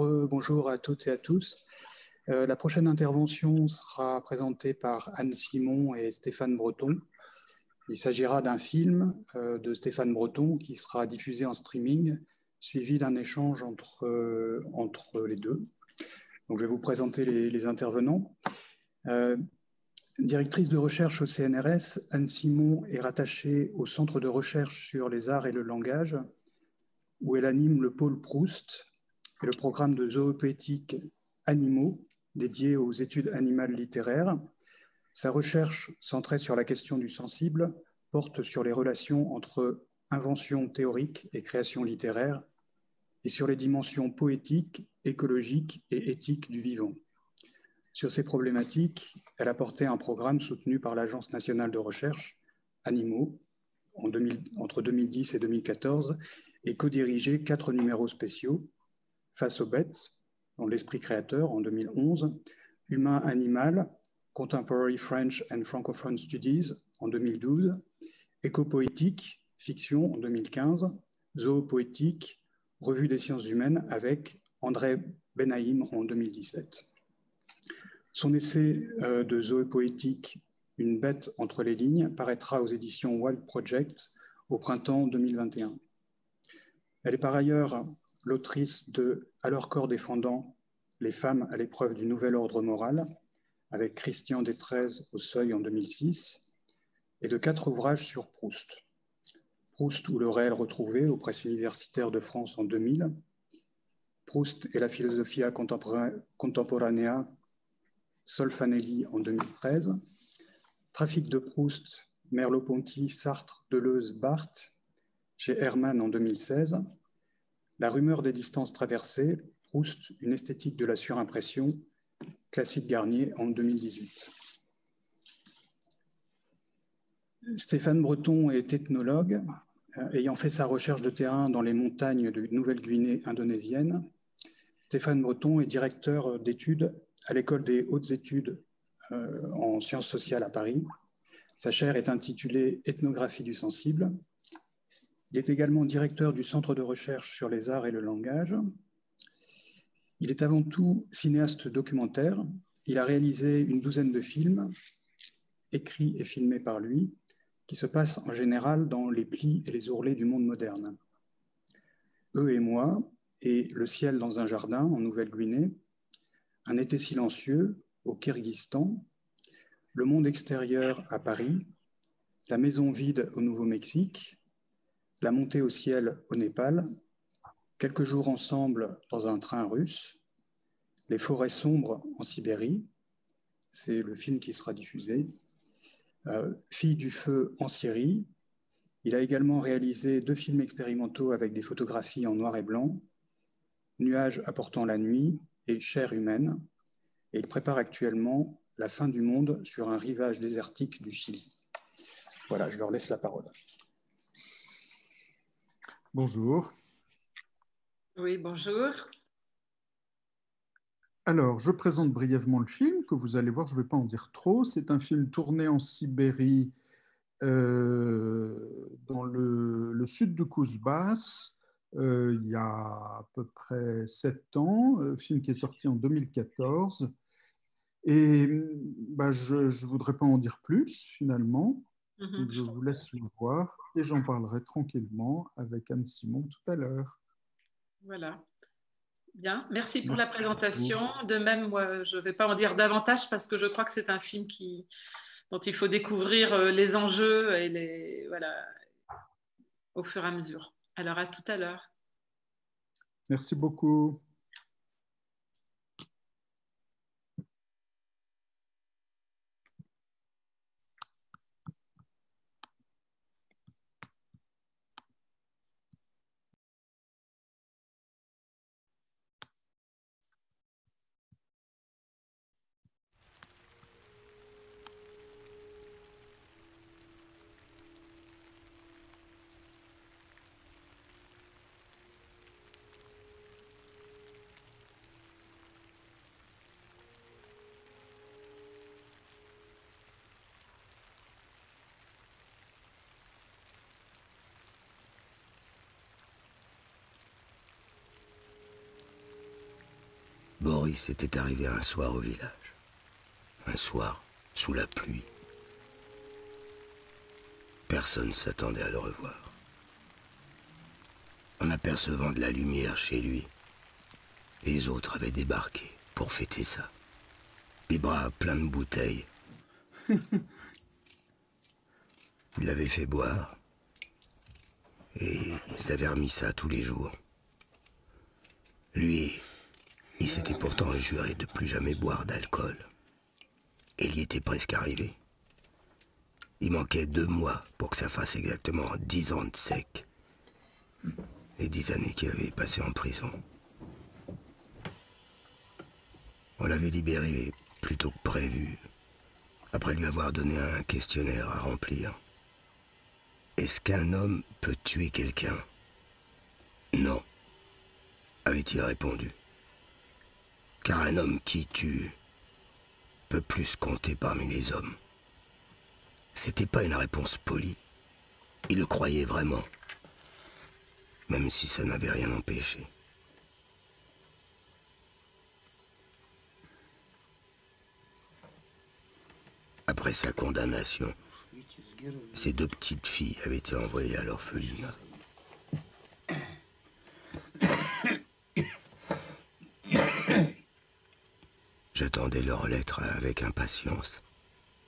Bonjour à toutes et à tous. La prochaine intervention sera présentée par Anne Simon et Stéphane Breton. Il s'agira d'un film de Stéphane Breton qui sera diffusé en streaming, suivi d'un échange entre les deux. Donc, je vais vous présenter les intervenants. Directrice de recherche au CNRS, Anne Simon est rattachée au Centre de recherche sur les arts et le langage, où elle anime le pôle Proust et le programme de zoopoétique Animaux, dédié aux études animales littéraires. Sa recherche, centrée sur la question du sensible, porte sur les relations entre invention théorique et création littéraire, et sur les dimensions poétiques, écologiques et éthiques du vivant. Sur ces problématiques, elle a porté un programme soutenu par l'Agence nationale de recherche Animaux entre 2010 et 2014 et co-dirigé 4 numéros spéciaux: Face aux bêtes, dans l'esprit créateur en 2011, Humain-Animal, Contemporary French and Francophone Studies en 2012, Éco-poétique, fiction en 2015, Zoopoétique, Revue des sciences humaines avec André Benaïm en 2017. Son essai de zoopoétique, Une bête entre les lignes, paraîtra aux éditions Wild Project au printemps 2021. Elle est par ailleurs l'autrice de « À leur corps défendant, les femmes à l'épreuve du nouvel ordre moral » avec Christian Détraize au Seuil en 2006, et de 4 ouvrages sur Proust. Proust ou le réel retrouvé aux presses universitaires de France en 2000, Proust et la philosophia contemporanea Solfanelli en 2013, Trafic de Proust, Merleau-Ponty, Sartre, Deleuze, Barthes chez Hermann en 2016, La rumeur des distances traversées, Proust, une esthétique de la surimpression, Classique Garnier en 2018. Stéphane Breton est ethnologue, ayant fait sa recherche de terrain dans les montagnes de Nouvelle-Guinée indonésienne. Stéphane Breton est directeur d'études à l'École des hautes études en sciences sociales à Paris. Sa chaire est intitulée Ethnographie du sensible. Il est également directeur du Centre de recherche sur les arts et le langage. Il est avant tout cinéaste documentaire. Il a réalisé une douzaine de films, écrits et filmés par lui, qui se passent en général dans les plis et les ourlets du monde moderne. Eux et moi, et Le ciel dans un jardin en Nouvelle-Guinée, Un été silencieux au Kyrgyzstan, Le monde extérieur à Paris, La maison vide au Nouveau-Mexique, La montée au ciel au Népal, Quelques jours ensemble dans un train russe, Les forêts sombres en Sibérie, c'est le film qui sera diffusé, Fille du feu en Syrie. Il a également réalisé 2 films expérimentaux avec des photographies en noir et blanc, Nuages apportant la nuit et Chair humaine, et il prépare actuellement La fin du monde sur un rivage désertique du Chili. Voilà, je leur laisse la parole. Bonjour. Oui, bonjour. Alors, je présente brièvement le film, que vous allez voir, je ne vais pas en dire trop. C'est un film tourné en Sibérie, dans le sud de Kouzbas, il y a à peu près 7 ans, film qui est sorti en 2014. Et je ne voudrais pas en dire plus, finalement. Donc, je vous laisse le voir et j'en parlerai tranquillement avec Anne Simon tout à l'heure. Voilà. Bien, merci pour la présentation. De même, moi, je ne vais pas en dire davantage parce que je crois que c'est un film dont il faut découvrir les enjeux et voilà, au fur et à mesure. Alors, à tout à l'heure. Merci beaucoup. Boris était arrivé un soir au village. Un soir, sous la pluie. Personne s'attendait à le revoir. En apercevant de la lumière chez lui, les autres avaient débarqué pour fêter ça. Les bras pleins de bouteilles. Ils l'avaient fait boire. Et ils avaient remis ça tous les jours. Lui, il s'était pourtant juré de plus jamais boire d'alcool. Et il y était presque arrivé. Il manquait 2 mois pour que ça fasse exactement 10 ans de sec. Les 10 années qu'il avait passées en prison. On l'avait libéré plus tôt que prévu, après lui avoir donné un questionnaire à remplir. Est-ce qu'un homme peut tuer quelqu'un? Non, avait-il répondu. Car un homme qui tue peut plus compter parmi les hommes. C'était pas une réponse polie. Il le croyait vraiment. Même si ça n'avait rien empêché. Après sa condamnation, ses 2 petites filles avaient été envoyées à l'orphelinat. J'attendais leurs lettres avec impatience,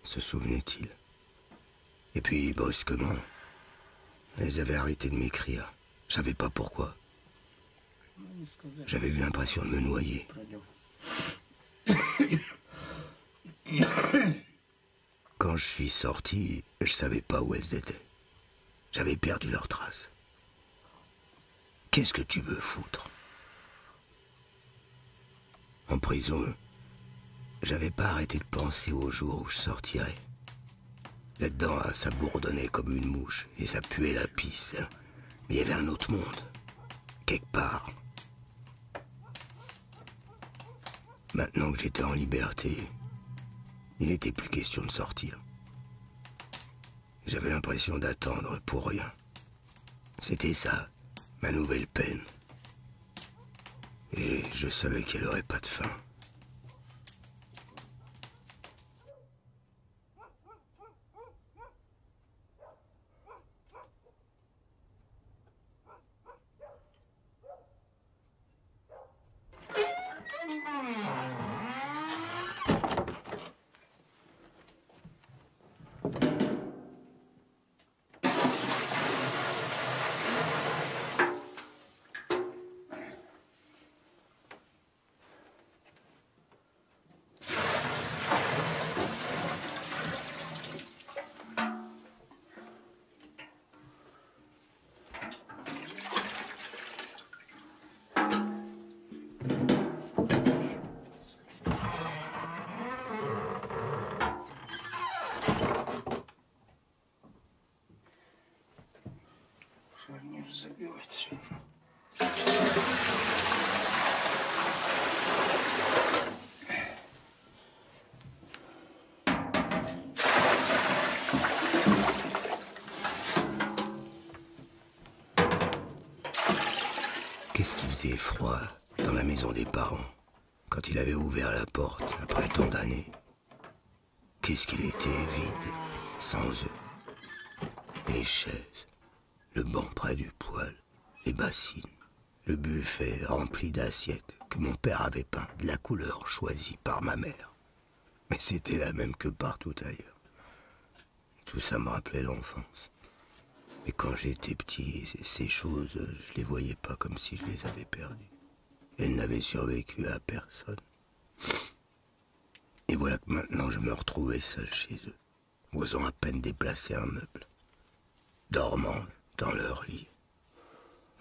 se souvenait-il. Et puis, brusquement, elles avaient arrêté de m'écrire. Je savais pas pourquoi. J'avais eu l'impression de me noyer. Quand je suis sorti, je savais pas où elles étaient. J'avais perdu leurs traces. Qu'est-ce que tu veux foutre? En prison, j'avais pas arrêté de penser au jour où je sortirais. Là-dedans, ça bourdonnait comme une mouche et ça puait la pisse. Mais il y avait un autre monde, quelque part. Maintenant que j'étais en liberté, il n'était plus question de sortir. J'avais l'impression d'attendre pour rien. C'était ça, ma nouvelle peine. Et je savais qu'elle n'aurait pas de fin. Qu'est-ce qui faisait froid dans la maison des parents quand il avait ouvert la porte après tant d'années? Qu'est-ce qu'il était vide, sans eux? Les chaises, le banc près du poêle, les bassines, le buffet rempli d'assiettes que mon père avait peint de la couleur choisie par ma mère. Mais c'était la même que partout ailleurs. Tout ça me rappelait l'enfance. Mais quand j'étais petit, ces choses, je les voyais pas comme si je les avais perdues. Elles n'avaient survécu à personne. Et voilà que maintenant je me retrouvais seul chez eux, osant à peine déplacer un meuble, dormant dans leur lit.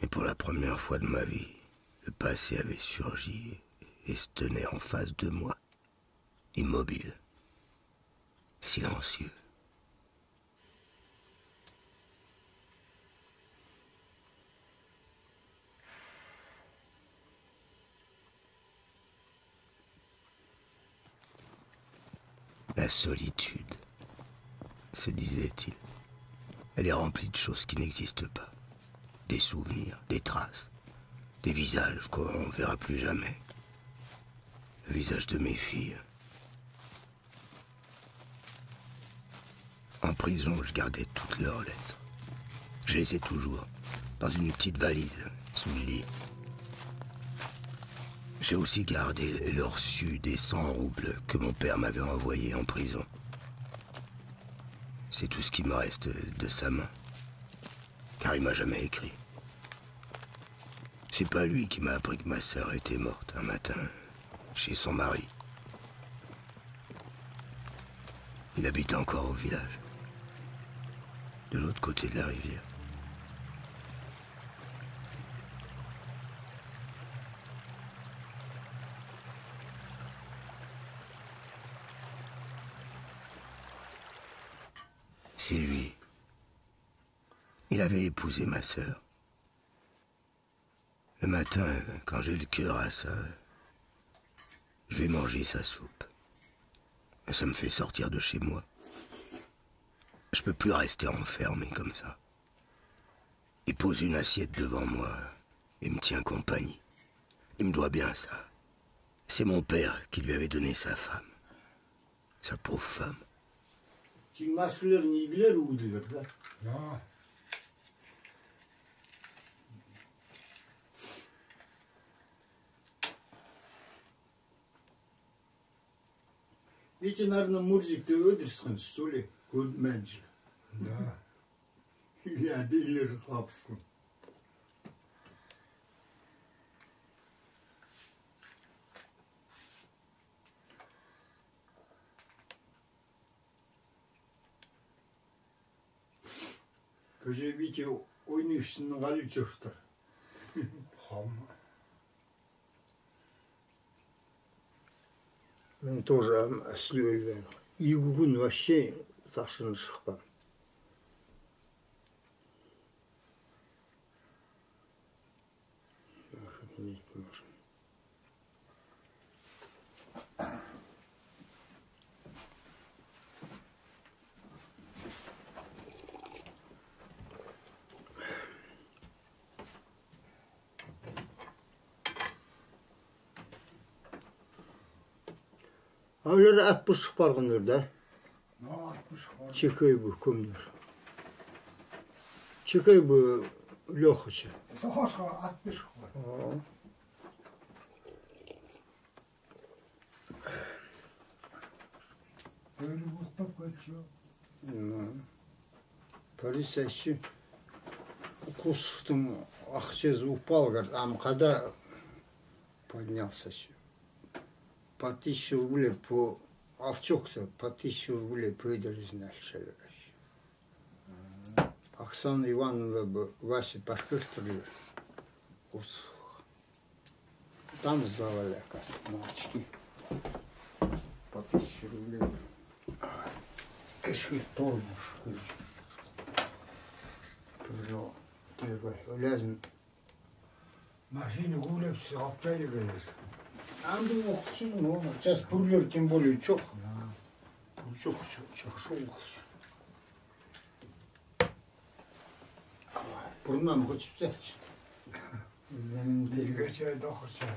Et pour la première fois de ma vie, le passé avait surgi et se tenait en face de moi, immobile, silencieux. La solitude, se disait-il, elle est remplie de choses qui n'existent pas. Des souvenirs, des traces, des visages qu'on ne verra plus jamais. le visage de mes filles. En prison, je gardais toutes leurs lettres. Je les ai toujours, dans une petite valise, sous le lit. J'ai aussi gardé le reçu des 100 roubles que mon père m'avait envoyés en prison. C'est tout ce qui me reste de sa main, car il m'a jamais écrit. C'est pas lui qui m'a appris que ma sœur était morte un matin, chez son mari. Il habite encore au village, de l'autre côté de la rivière. C'est lui. Il avait épousé ma sœur. Le matin, quand j'ai le cœur à ça, je vais manger sa soupe. Ça me fait sortir de chez moi. Je peux plus rester enfermé comme ça. Il pose une assiette devant moi et me tient compagnie. Il me doit bien ça. C'est mon père qui lui avait donné sa femme. Sa pauvre femme. Ведь, наверное, Мурзик, ты выдресхан, что ли? Good manager. Да. Или дилер хапску. Каже, Витя, ойнышсын ғали жоқтыр. Мен тоже слюльвен. И күн вообще ташын шықпам. Öyle 60 bargındır da. Ne 60 var? Çıkıyor bu kumdur. Çıkıyor bu loxucu. Soğuşa 60 var. Böyle mutlak geçiyor. Polis işi кустың ақшасы упал, говорит, а когда поднялся еще. По 1000 рублей по овчокса, по 1000 рублей выдали, значит. Оксана Ивановна бы Вася пошкыртали, там сдавали, оказывается, на очки. По 1000 рублей. Кешки тормоз, короче. Лязин. Машину гулять, саптайли говорит. Анду оқысын, но сейчас пурлер тем более чок. Чок, шо оқысын. Бұрыннан қочып сәтші. Неге чайды оқысын.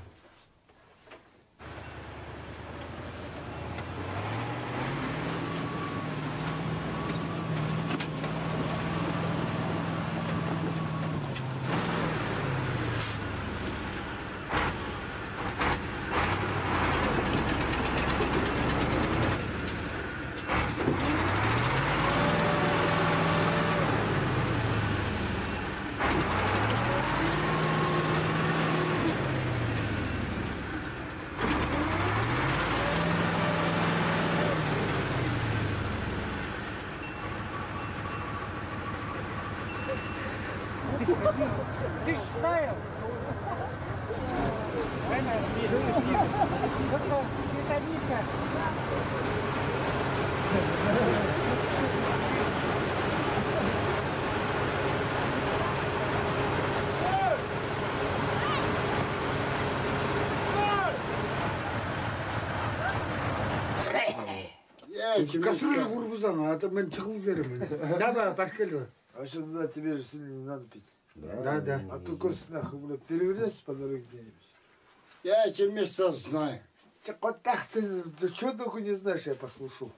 Ты ж ставил. Световика. Кастрюлю вурбузан, а то мен чыгыл зерем. Давай, паркелю. А что туда тебе же сильно не надо пить? Да. А то косы нахуй, блядь, перевернешься по дороге где-нибудь. Я эти места знаю. Ты что только не знаешь, я послушал.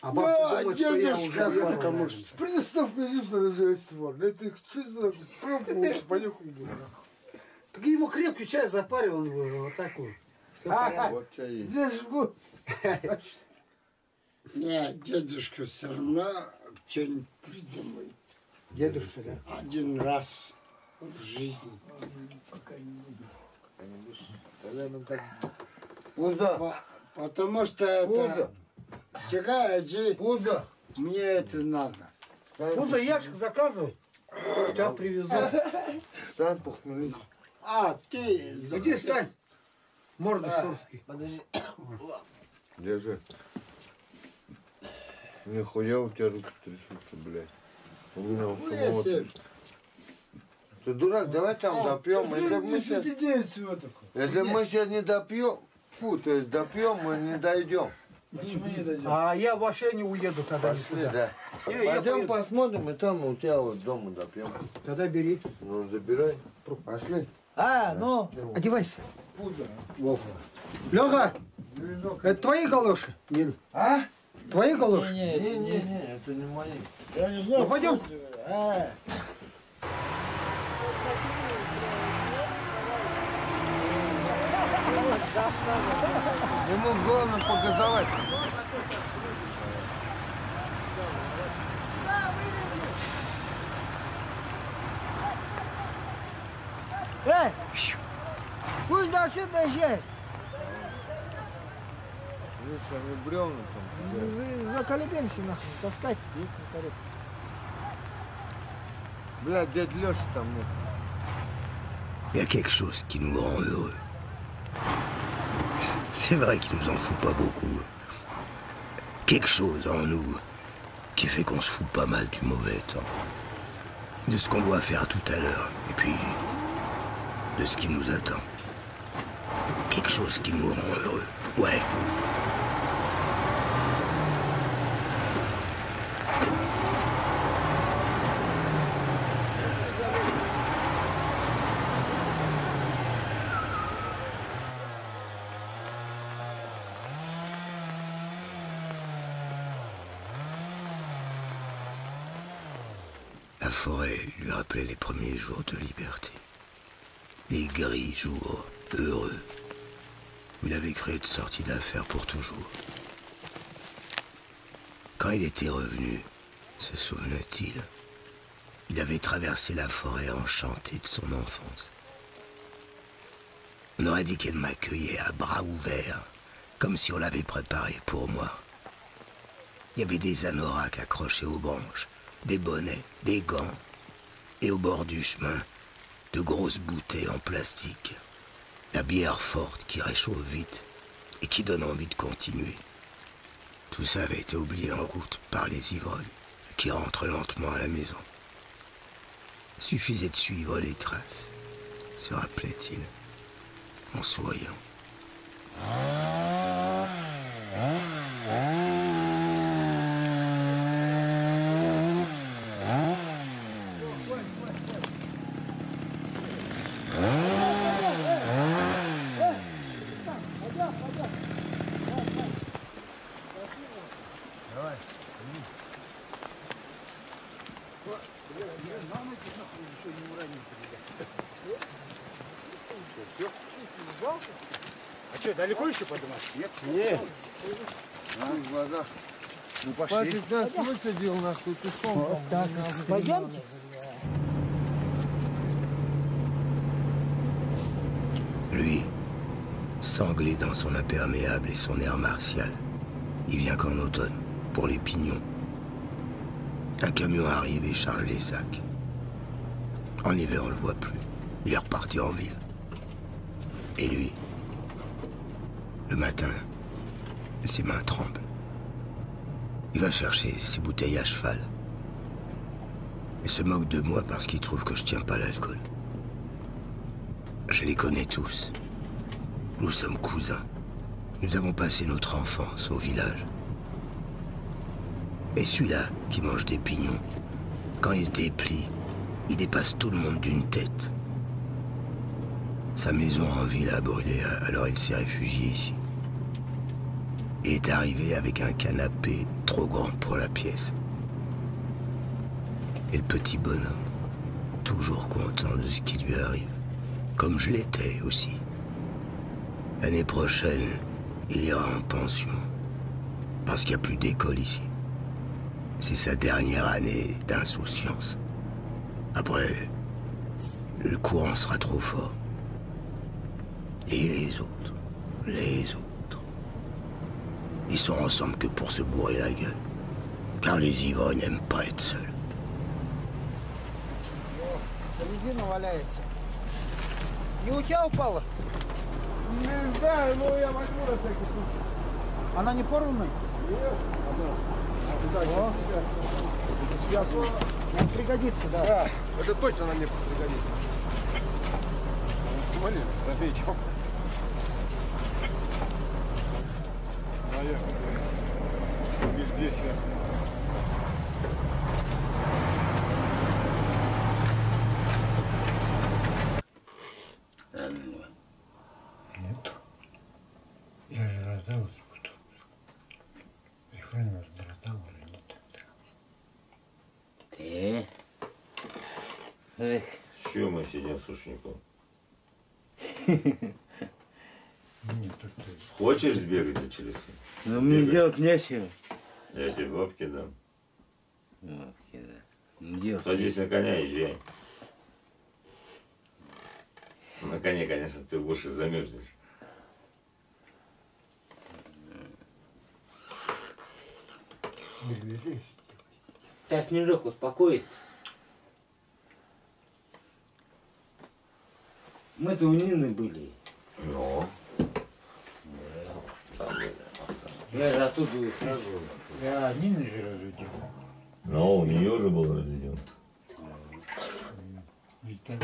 А бабка думает, что я дедушка, уже потому что... Представь, прижился на Рождество. Это что за пробовал, понюхал. Так ему крепкий чай запаривал вот такой. Вот чай есть. Здесь же был. Нет, дедушка все равно что-нибудь придумает. Дедушка, да? Один раз в жизни. Тогда нам так... Потому что это... Чекай, Аджи, Пузо. мне это надо. Пузо, ящик заказывай. Тебя привезу. Стань, похмелись. А, ты... Иди, стань. Морда шурский. Подожди. Держи. Нихуя у тебя руки трясутся, блядь. У меня самого трясутся. Ты дурак, давай там допьем. Если мы сейчас не допьем, то есть допьем, мы не дойдем. Почему не дойдем? А я вообще не уеду тогда никуда. Да. Пойдем посмотрим, и там у тебя вот дома допьем. Тогда бери. Ну, забирай. Пошли. Ну, одевайся. Леха, это твои галоши? А? Твои галоши? Не, это не мои. Я не знаю. Ну, пойдем. Ему главное погазовать. Пусть до сюда езжай. Видишь, они бревна там. Заколебемся нахуй, таскать. Блядь, дядь Леша там нет. Il y a quelque chose qui nous rend heureux. C'est vrai qu'il nous en faut pas beaucoup. Quelque chose en nous qui fait qu'on se fout pas mal du mauvais temps. De ce qu'on doit faire tout à l'heure. Et puis, de ce qui nous attend. Quelque chose qui nous rend heureux. Ouais. La forêt lui rappelait les premiers jours de liberté. Les gris jours heureux où il avait cru être sorti d'affaires pour toujours. Quand il était revenu, se souvenait-il, il avait traversé la forêt enchantée de son enfance. On aurait dit qu'elle m'accueillait à bras ouverts, comme si on l'avait préparée pour moi. Il y avait des anoraks accrochés aux branches, des bonnets, des gants, et au bord du chemin, de grosses bouteilles en plastique. La bière forte qui réchauffe vite et qui donne envie de continuer. Tout ça avait été oublié en route par les ivrognes qui rentrent lentement à la maison. Suffisait de suivre les traces, se rappelait-il, en souriant. А что, далеко еще подниматься? Нет? Нет. В глазах. Ну пошли. Папик нас высадил, нахуй, пешком. Так, пойдемте. Lui, sanglé dans son imperméable et son air martial, il vient qu'en automne, pour les pignons. Un camion arrive et charge les sacs. En hiver, on le voit plus. Il est reparti en ville. Et lui, le matin, ses mains tremblent. Il va chercher ses bouteilles à cheval. Et se moque de moi parce qu'il trouve que je tiens pas l'alcool. Je les connais tous. Nous sommes cousins. Nous avons passé notre enfance au village. Et celui-là, qui mange des pignons, quand il déplie, il dépasse tout le monde d'une tête. Sa maison en ville a brûlé, alors il s'est réfugié ici. Il est arrivé avec un canapé trop grand pour la pièce. Et le petit bonhomme, toujours content de ce qui lui arrive, comme je l'étais aussi. L'année prochaine, il ira en pension, parce qu'il n'y a plus d'école ici. C'est sa dernière année d'insouciance. Après, le courant sera trop fort. Et les autres, ils sont ensemble que pour se bourrer la gueule. Car les ivrognes n'aiment pas être seuls. Резина валяется. Не у тебя упала? Не знаю, но я возьму на всякий случай. Она не порвана? Нет. О, нам пригодится, да. Да, это точно нам не пригодится. Смотри, забей, чё. Здесь я. Нет. Я же раздал потом. И хрен вас раздал или нет. Ты? Эх. С чего мы сидим с ушником? Нет, тут Хочешь сбегать до челюсти? Ну мне делать нечего. Я тебе бабки дам. Бабки, да. Ну, делать Садись нечего. на коня и езжай. На коне, конечно, ты в уши замерзнешь. Сейчас снежок успокоится. Мы-то у Нины были. Ну? Там были. Я же оттуда сразу. я Нина же разведен. Но у нее уже был разведен. И так.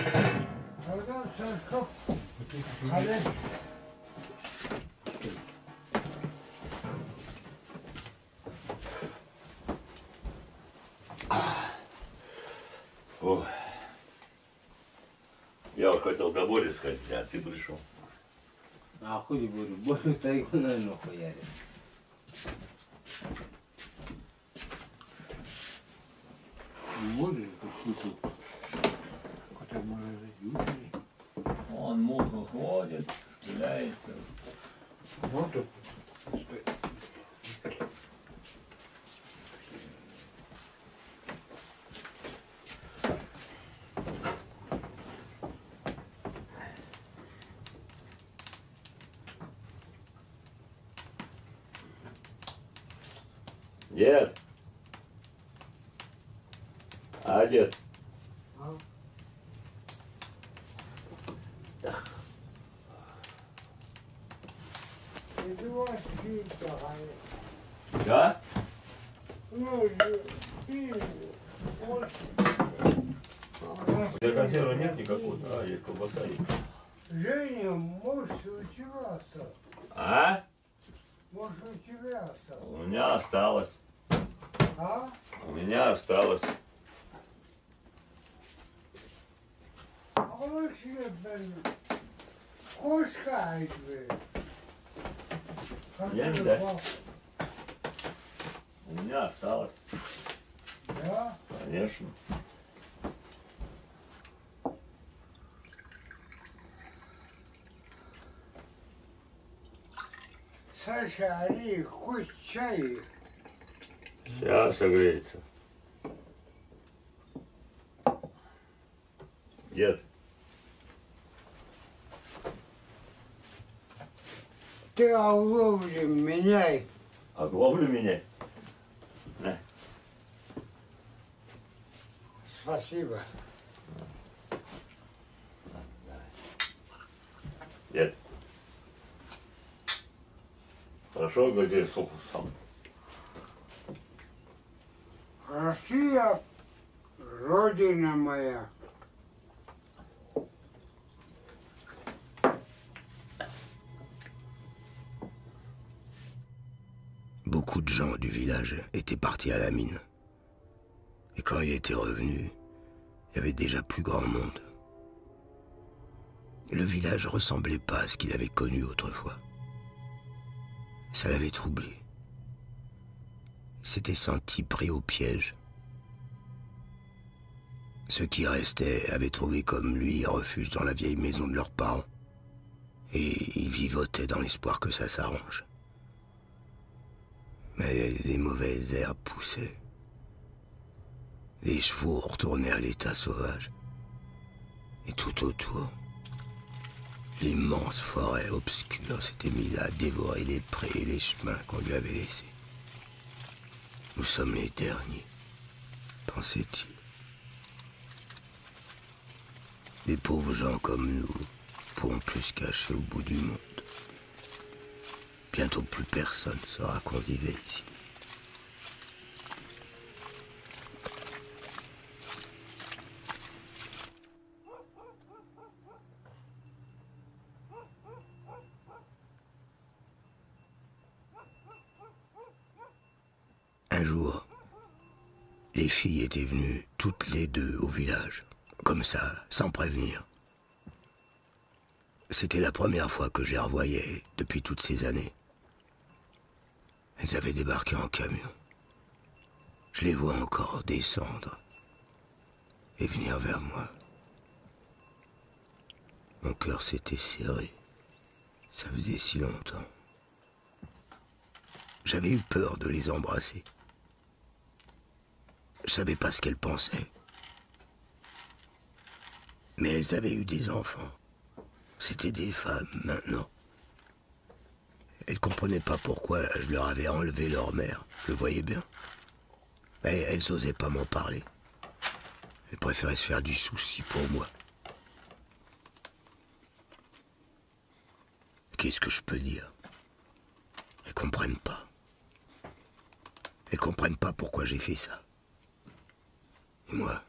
Ох. Я вот хотел до Бори сходить, а ты пришел. А хули говорю, Борю тайгу, наверное, хуярит. Можешь какую-то, который мы разойдем. Он муху ходит, стреляется. Вот тут. Стой. Дед. А, дед? Да? Ну, У тебя консервы нет никакого, а есть колбаса есть. Женя, может, у тебя осталось? А? Может, у тебя осталось? У меня осталось. А? У меня осталось. А лучше, блин, кошка, блин. Я не дам. У меня осталось. Да? Конечно. Саша, Али, хоть чай. Сейчас согреется. Дед. Ты оглобли меняй. Оглоблю меня? На. Спасибо. Дед. Хорошо, где сухо сам. Россия, родина моя. Beaucoup de gens du village étaient partis à la mine. Et quand il était revenu, il y avait déjà plus grand monde. Et le village ressemblait pas à ce qu'il avait connu autrefois. Ça l'avait troublé. Il s'était senti pris au piège. Ceux qui restaient avaient trouvé comme lui refuge dans la vieille maison de leurs parents. Et ils vivotaient dans l'espoir que ça s'arrange. Mais les mauvaises herbes poussaient. Les chevaux retournaient à l'état sauvage. Et tout autour, l'immense forêt obscure s'était mise à dévorer les prés et les chemins qu'on lui avait laissés. Nous sommes les derniers, pensait-il. Les pauvres gens comme nous pourront plus se cacher au bout du monde. Bientôt plus personne saura qu'on vivait ici. Un jour, les filles étaient venues toutes les deux au village, comme ça, sans prévenir. C'était la première fois que je les revoyais depuis toutes ces années. Elles avaient débarqué en camion. Je les vois encore descendre et venir vers moi. Mon cœur s'était serré. Ça faisait si longtemps. J'avais eu peur de les embrasser. Je savais pas ce qu'elles pensaient. Mais elles avaient eu des enfants. C'étaient des femmes, maintenant. Elles comprenaient pas pourquoi je leur avais enlevé leur mère. Je le voyais bien. Mais elles osaient pas m'en parler. Elles préféraient se faire du souci pour moi. Qu'est-ce que je peux dire? Elles comprennent pas. Elles comprennent pas pourquoi j'ai fait ça. Et moi,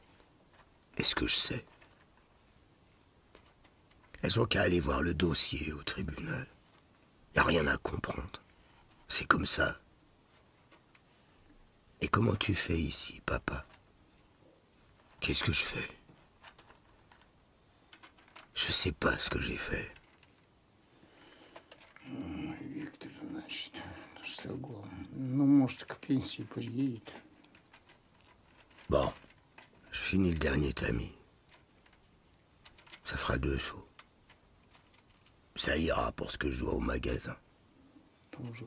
est-ce que je sais? Elles ont qu'à aller voir le dossier au tribunal. Y a rien à comprendre. C'est comme ça. Et comment tu fais ici, papa? Qu'est-ce que je fais? Je sais pas ce que j'ai fait. Виктор, значит, что главное? Ну, может, к пенсии приедет. Bon, je finis le dernier tamis. Ça fera 2 sous. Ça ira pour ce que je dois au magasin. Тоже.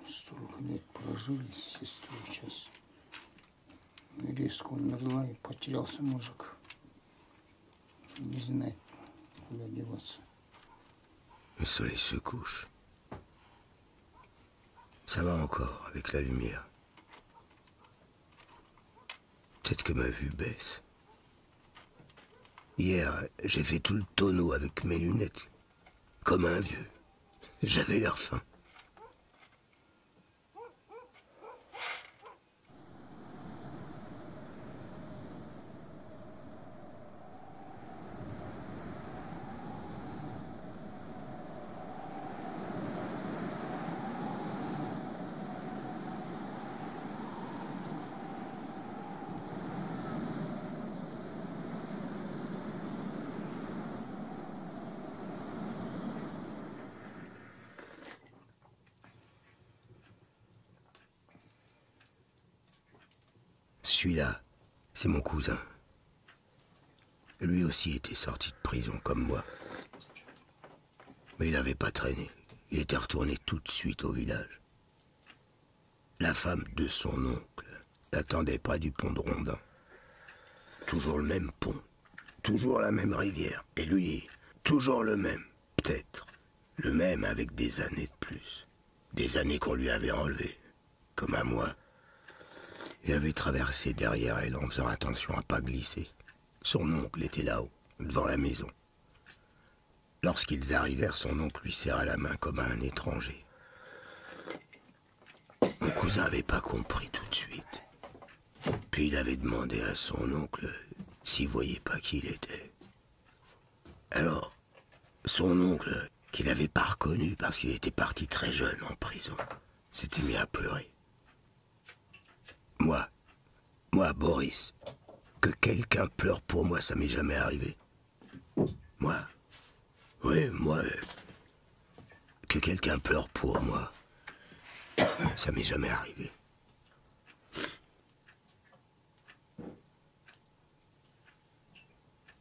Столько лет прожили с сестрой сейчас. Резко умерла и потерялся мужик. Не знает, куда деваться. Le soleil se couche. Ça va encore avec la lumière. Peut-être que ma vue baisse. Hier, j'ai fait tout le tonneau avec mes lunettes. Comme un vieux. J'avais l'air fin. Celui-là, c'est mon cousin. Lui aussi était sorti de prison comme moi. Mais il n'avait pas traîné. Il était retourné tout de suite au village. La femme de son oncle l'attendait près du pont de Rondin. Toujours le même pont, toujours la même rivière. Et lui, toujours le même, peut-être. Le même avec des années de plus. Des années qu'on lui avait enlevées, comme à moi. Il avait traversé derrière elle en faisant attention à pas glisser. Son oncle était là-haut, devant la maison. Lorsqu'ils arrivèrent, son oncle lui serra la main comme à un étranger. Mon cousin n'avait pas compris tout de suite. Puis il avait demandé à son oncle s'il voyait pas qui il était. Alors, son oncle, qu'il n'avait pas reconnu parce qu'il était parti très jeune en prison, s'était mis à pleurer. Moi, Boris, que quelqu'un pleure pour moi, ça m'est jamais arrivé. Moi, Oui, moi, que quelqu'un pleure pour moi, ça m'est jamais arrivé.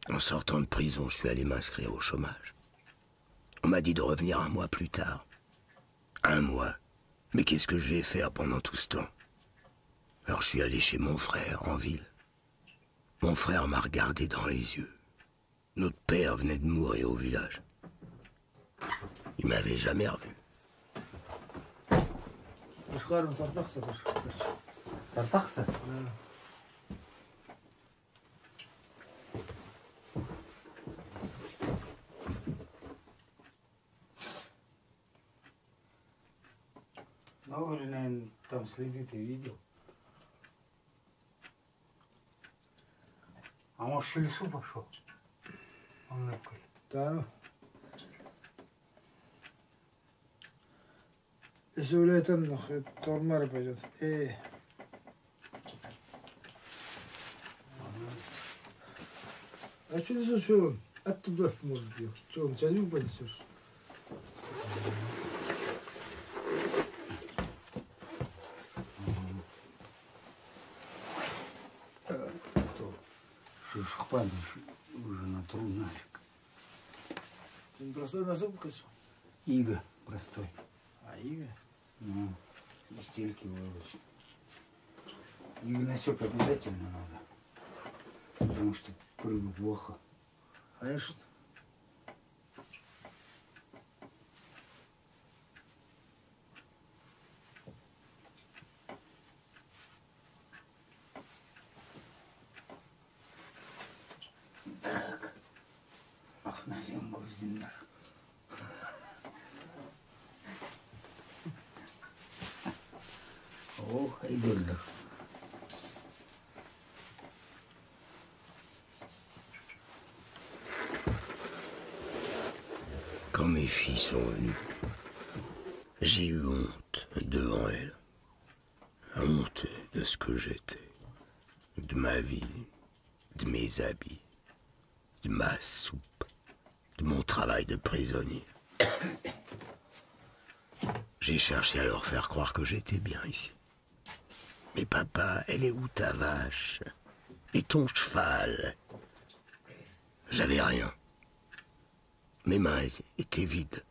En sortant de prison, je suis allé m'inscrire au chômage. On m'a dit de revenir un mois plus tard. Un mois. Mais qu'est-ce que je vais faire pendant tout ce temps? Alors je suis allé chez mon frère, en ville. Mon frère m'a regardé dans les yeux. Notre père venait de mourir au village. Il m'avait jamais revu. Говорю, наверное, там следы ты видел. А может, в лесу пошел? Он такой. Да. Söyleten tornar yapacağız. Açılırsa şu attı dört mu diyor. Çok çözüm paylaşıyoruz. Шпадишь уже на тру нафиг. Sen простой nasıl bu kız? Иго простой. А, Иго? Ну, и стельки вылочь. Иго насек обязательно надо. Потому что прыгу плохо. Конечно. Так. Ах, назем грузинар. Ох, Игорь. Quand mes filles sont venues, j'ai eu honte devant elles. Honte de ce que j'étais, de ma vie, de mes habits, de ma soupe, de mon travail de prisonnier. J'ai cherché à leur faire croire que j'étais bien ici. Mais papa, elle est où ta vache? Et ton cheval? J'avais rien. Mes mains étaient vides.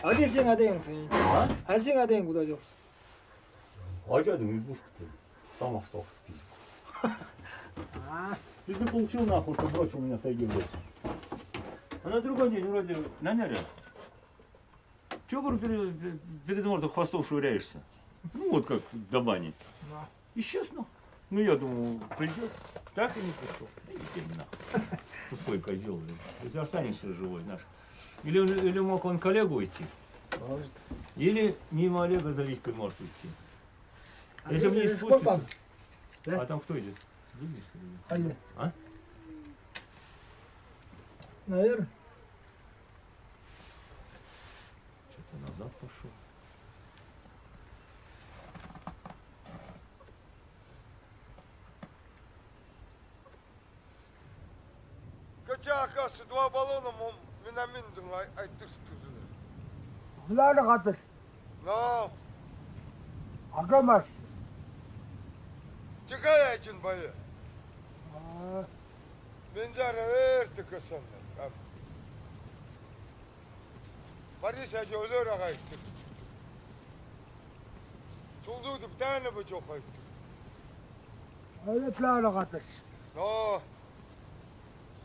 어디 생활대행 돼? 한 생활대행 куда делся? Дядя избушку-то сам остался в пизде. Ты бы получил нахуй, что бросил меня в тайге в лес. А на другой день вроде наняли. Чего, говорю, перед мордой хвостов швыряешься? Ну вот как до бани. Исчез, ну. Ну я думал, придет. Так и не пришел. Да иди нахуй. Тупой козел. Если останешься живой, наш. Или мог он к Олегу идти. Может. Или мимо Олега за Витькой может уйти. А Если мне с попом? А там кто идет? Люди, что ли? Олег. А? Наверное. Что-то назад пошел. Kaça karşı dua balonu mu minamindin aytır tutuyor. Bunlarla katır. No, Agamaz. çıkaya için bayı. Benzara verdi kasanlar. Marisa ölür ağaytır. Çulduğu bir tane bu çok aytır. Öyle planla katır. No,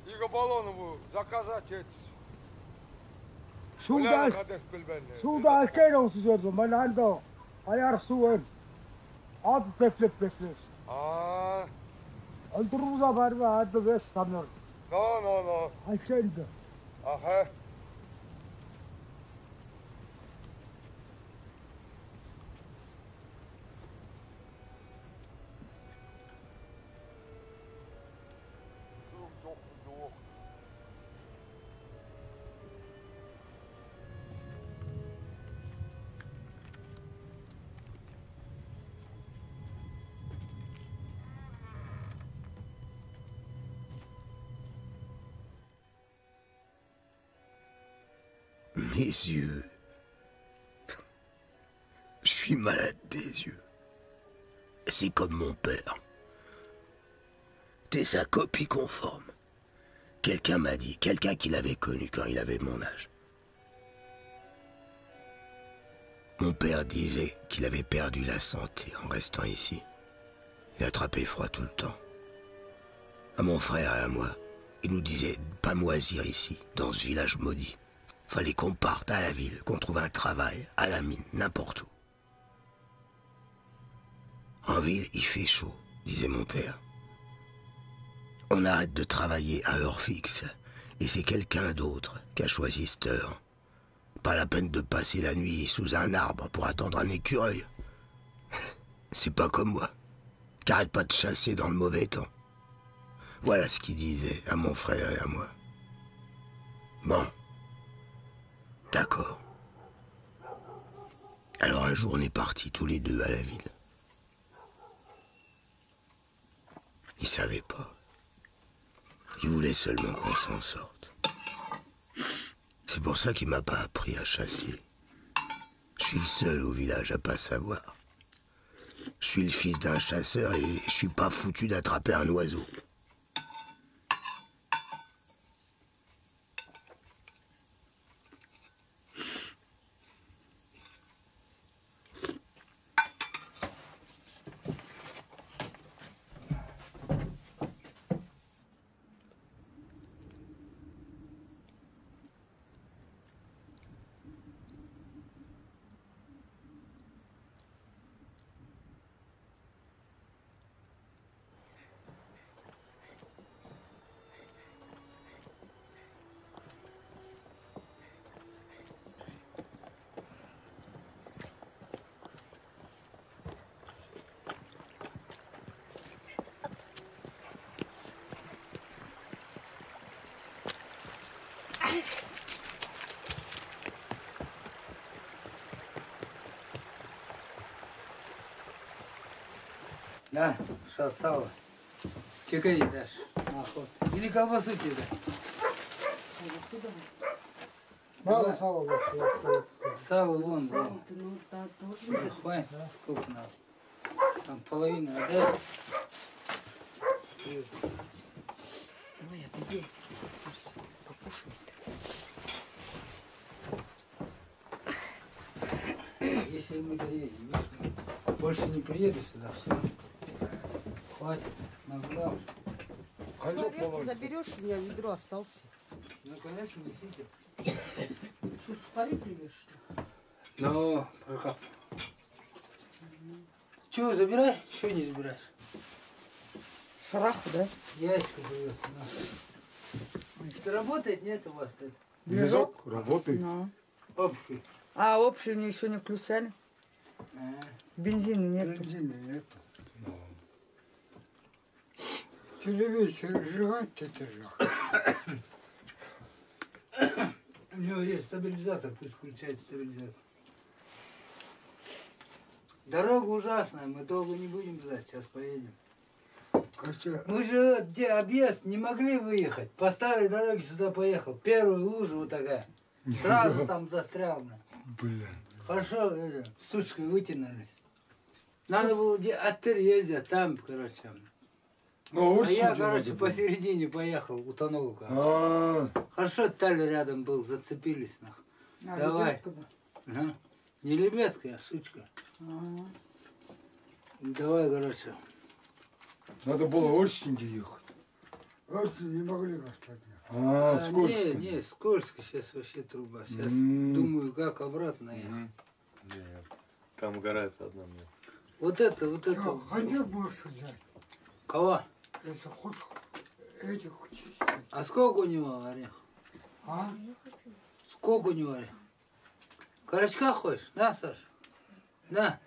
이거 balonu bu zaказать et. Suda, suda açayla olsun sordum. Ben anda ayar su el. Adı teflep teflep. Aa, Öldürürüz haber ve adı ve sanır. no. Açayla. Aha. Mes yeux. Je suis malade des yeux. C'est comme mon père. T'es sa copie conforme. Quelqu'un m'a dit, quelqu'un qui l'avait connu quand il avait mon âge. Mon père disait qu'il avait perdu la santé en restant ici. Il attrapait froid tout le temps. À mon frère et à moi, il nous disait de pas moisir ici, dans ce village maudit. Fallait qu'on parte à la ville, qu'on trouve un travail, à la mine, n'importe où. En ville, il fait chaud, disait mon père. On arrête de travailler à heure fixe, et c'est quelqu'un d'autre qui a choisi cette heure. Pas la peine de passer la nuit sous un arbre pour attendre un écureuil. C'est pas comme moi, qui arrête pas de chasser dans le mauvais temps. Voilà ce qu'il disait à mon frère et à moi. Bon, d'accord. Alors un jour on est partis tous les deux à la ville. Il savait pas. Il voulait seulement qu'on s'en sorte. C'est pour ça qu'il m'a pas appris à chasser. Je suis le seul au village à pas savoir. Je suis le fils d'un chasseur et je suis pas foutu d'attraper un oiseau. Да, сейчас сало. Чекай дашь на охоту. Или колбасу тебе дать. Мало сала вообще. Сало вон. Хватит, сколько надо. Там половина, да? Ой, отойди. Покушай. Если мы доедем, больше не приеду сюда, все. Хватит, набрал. Заберешь, у меня ведро остался. Ну, конечно, несите. Что, сухари привез, что ли? Ну, Прокоп. Чего, забирай? Чего не забираешь? Шараху, да? Яичко привез. Это работает, нет у вас это? Визок работает. Ну. Общий. А общий мне еще не включали? Бензина нет. Бензина нет. Телевизор сжигать, это жах. У него есть стабилизатор, пусть включает стабилизатор. Дорога ужасная, мы долго не будем ждать, сейчас поедем. Мы же где объезд не могли выехать. По старой дороге сюда поехал. Первая лужа вот такая. Сразу там застрял. Блин. Хорошо, сучкой вытянулись. Надо было от ездить, там, короче. Ну, а я, короче, посередине поехал, утонул. Хорошо, таль рядом был, зацепились. Давай. Ага. Не лебедка, а сучка. Давай, короче. Надо было очень ехать. Очень не могли расплатить. Скользко. Не, скользко сейчас вообще труба. Сейчас думаю, как обратно ехать. Нет, там гора одна мне. Вот это, вот это. Хотя можешь взять. Кого? Если хочешь, этих чистить. А сколько у него орех? А? Сколько у него орех? Карачка хочешь? Да, Саша? Да.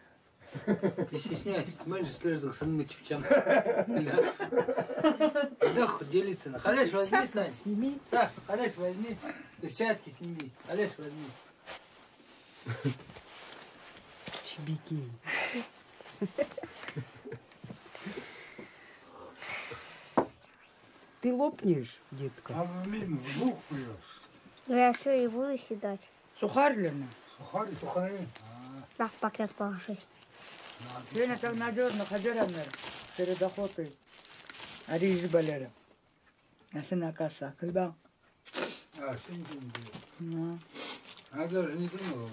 Не стесняйся. Мы же следуем самым чипчам. Да, делиться на. Халеш, возьми, Сань. Сними. Саш, халеш, возьми. Перчатки сними. Халеш, возьми. Чебики. Ты лопнешь, детка. А мимо звук плюс. Ну я все и буду седать. Сухарь. Сухари. Так, пакет положи. Сегодня так надежно ходили перед охотой. Арижи болели. А сына коса. Когда? А, что не думал? А даже не думал.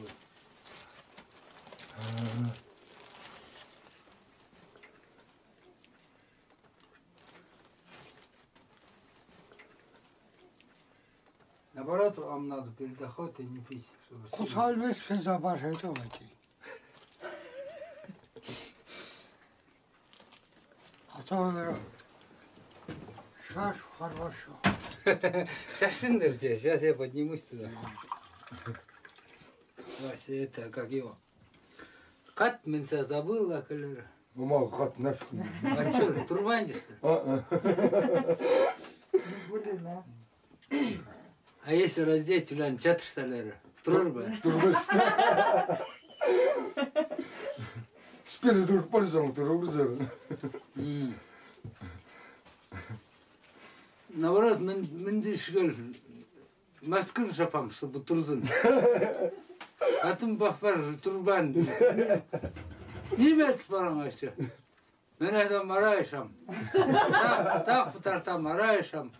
Наоборот, вам надо перед охотой не пить, чтобы... Кусалмес пизабаш это ваки. А то шаш хорошо. Сейчас Шиндерча, сейчас я поднимусь туда. Вася, это как его? Кат менса забыл, а колер. Мама, хат наш. А что, турбанди, что ли? А если раздеть, улян, 4 салера. Турба. Спели друг пользовал, турбузер. Наоборот, мендишгал, маскыр жапам, чтобы турзын. Атым бахпар турбан. Немет парамаще. Мен это мараешам. Так путарта мараешам.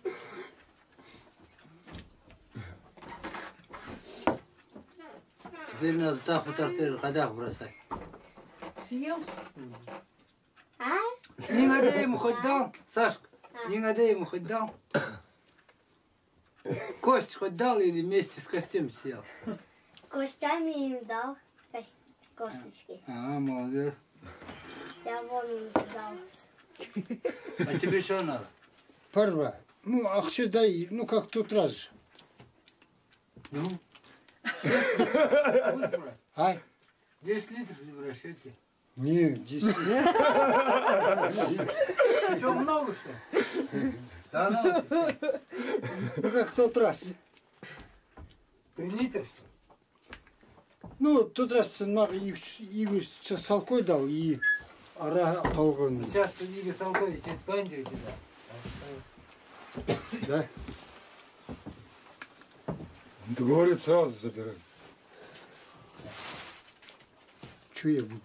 Теперь надо так путартер кадах бросать. Съел? А? Не надо ему хоть дал, Сашка. Не надо ему хоть дал. Кость хоть дал или вместе с костями съел? Костями им дал. Косточки. А, молодец. Я вон им дал. А тебе что надо? Первое. Ну, ах дай, ну как тут раз. Ну? Ай. 10 литров в расчете. Нет, 10 Что, много что? Да ну. Ну как в тот раз. 3 литра что? Ну, тот раз Игорь салкой дал и ара қалған. Сейчас тут Игорь салкой сидит пандер тебя. Да? Да говорит сразу забирай. Че я буду?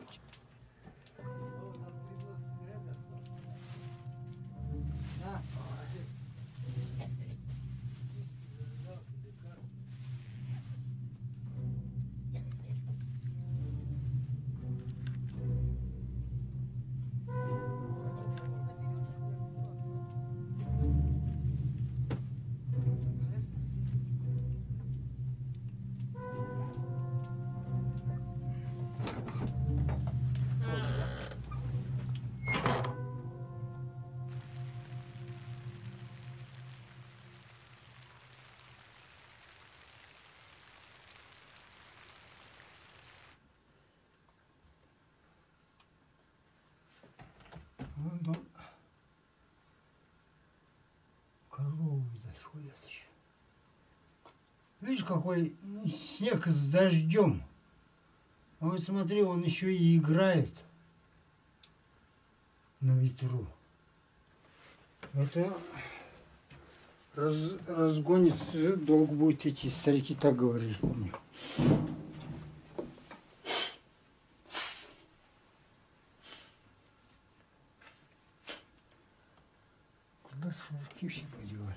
Коровы заходят еще. Видишь, какой снег с дождем. А вот смотри, он еще и играет на ветру. Это разгонит, долго будет идти. Старики так говорили, помню. Куда шнурки все подевали?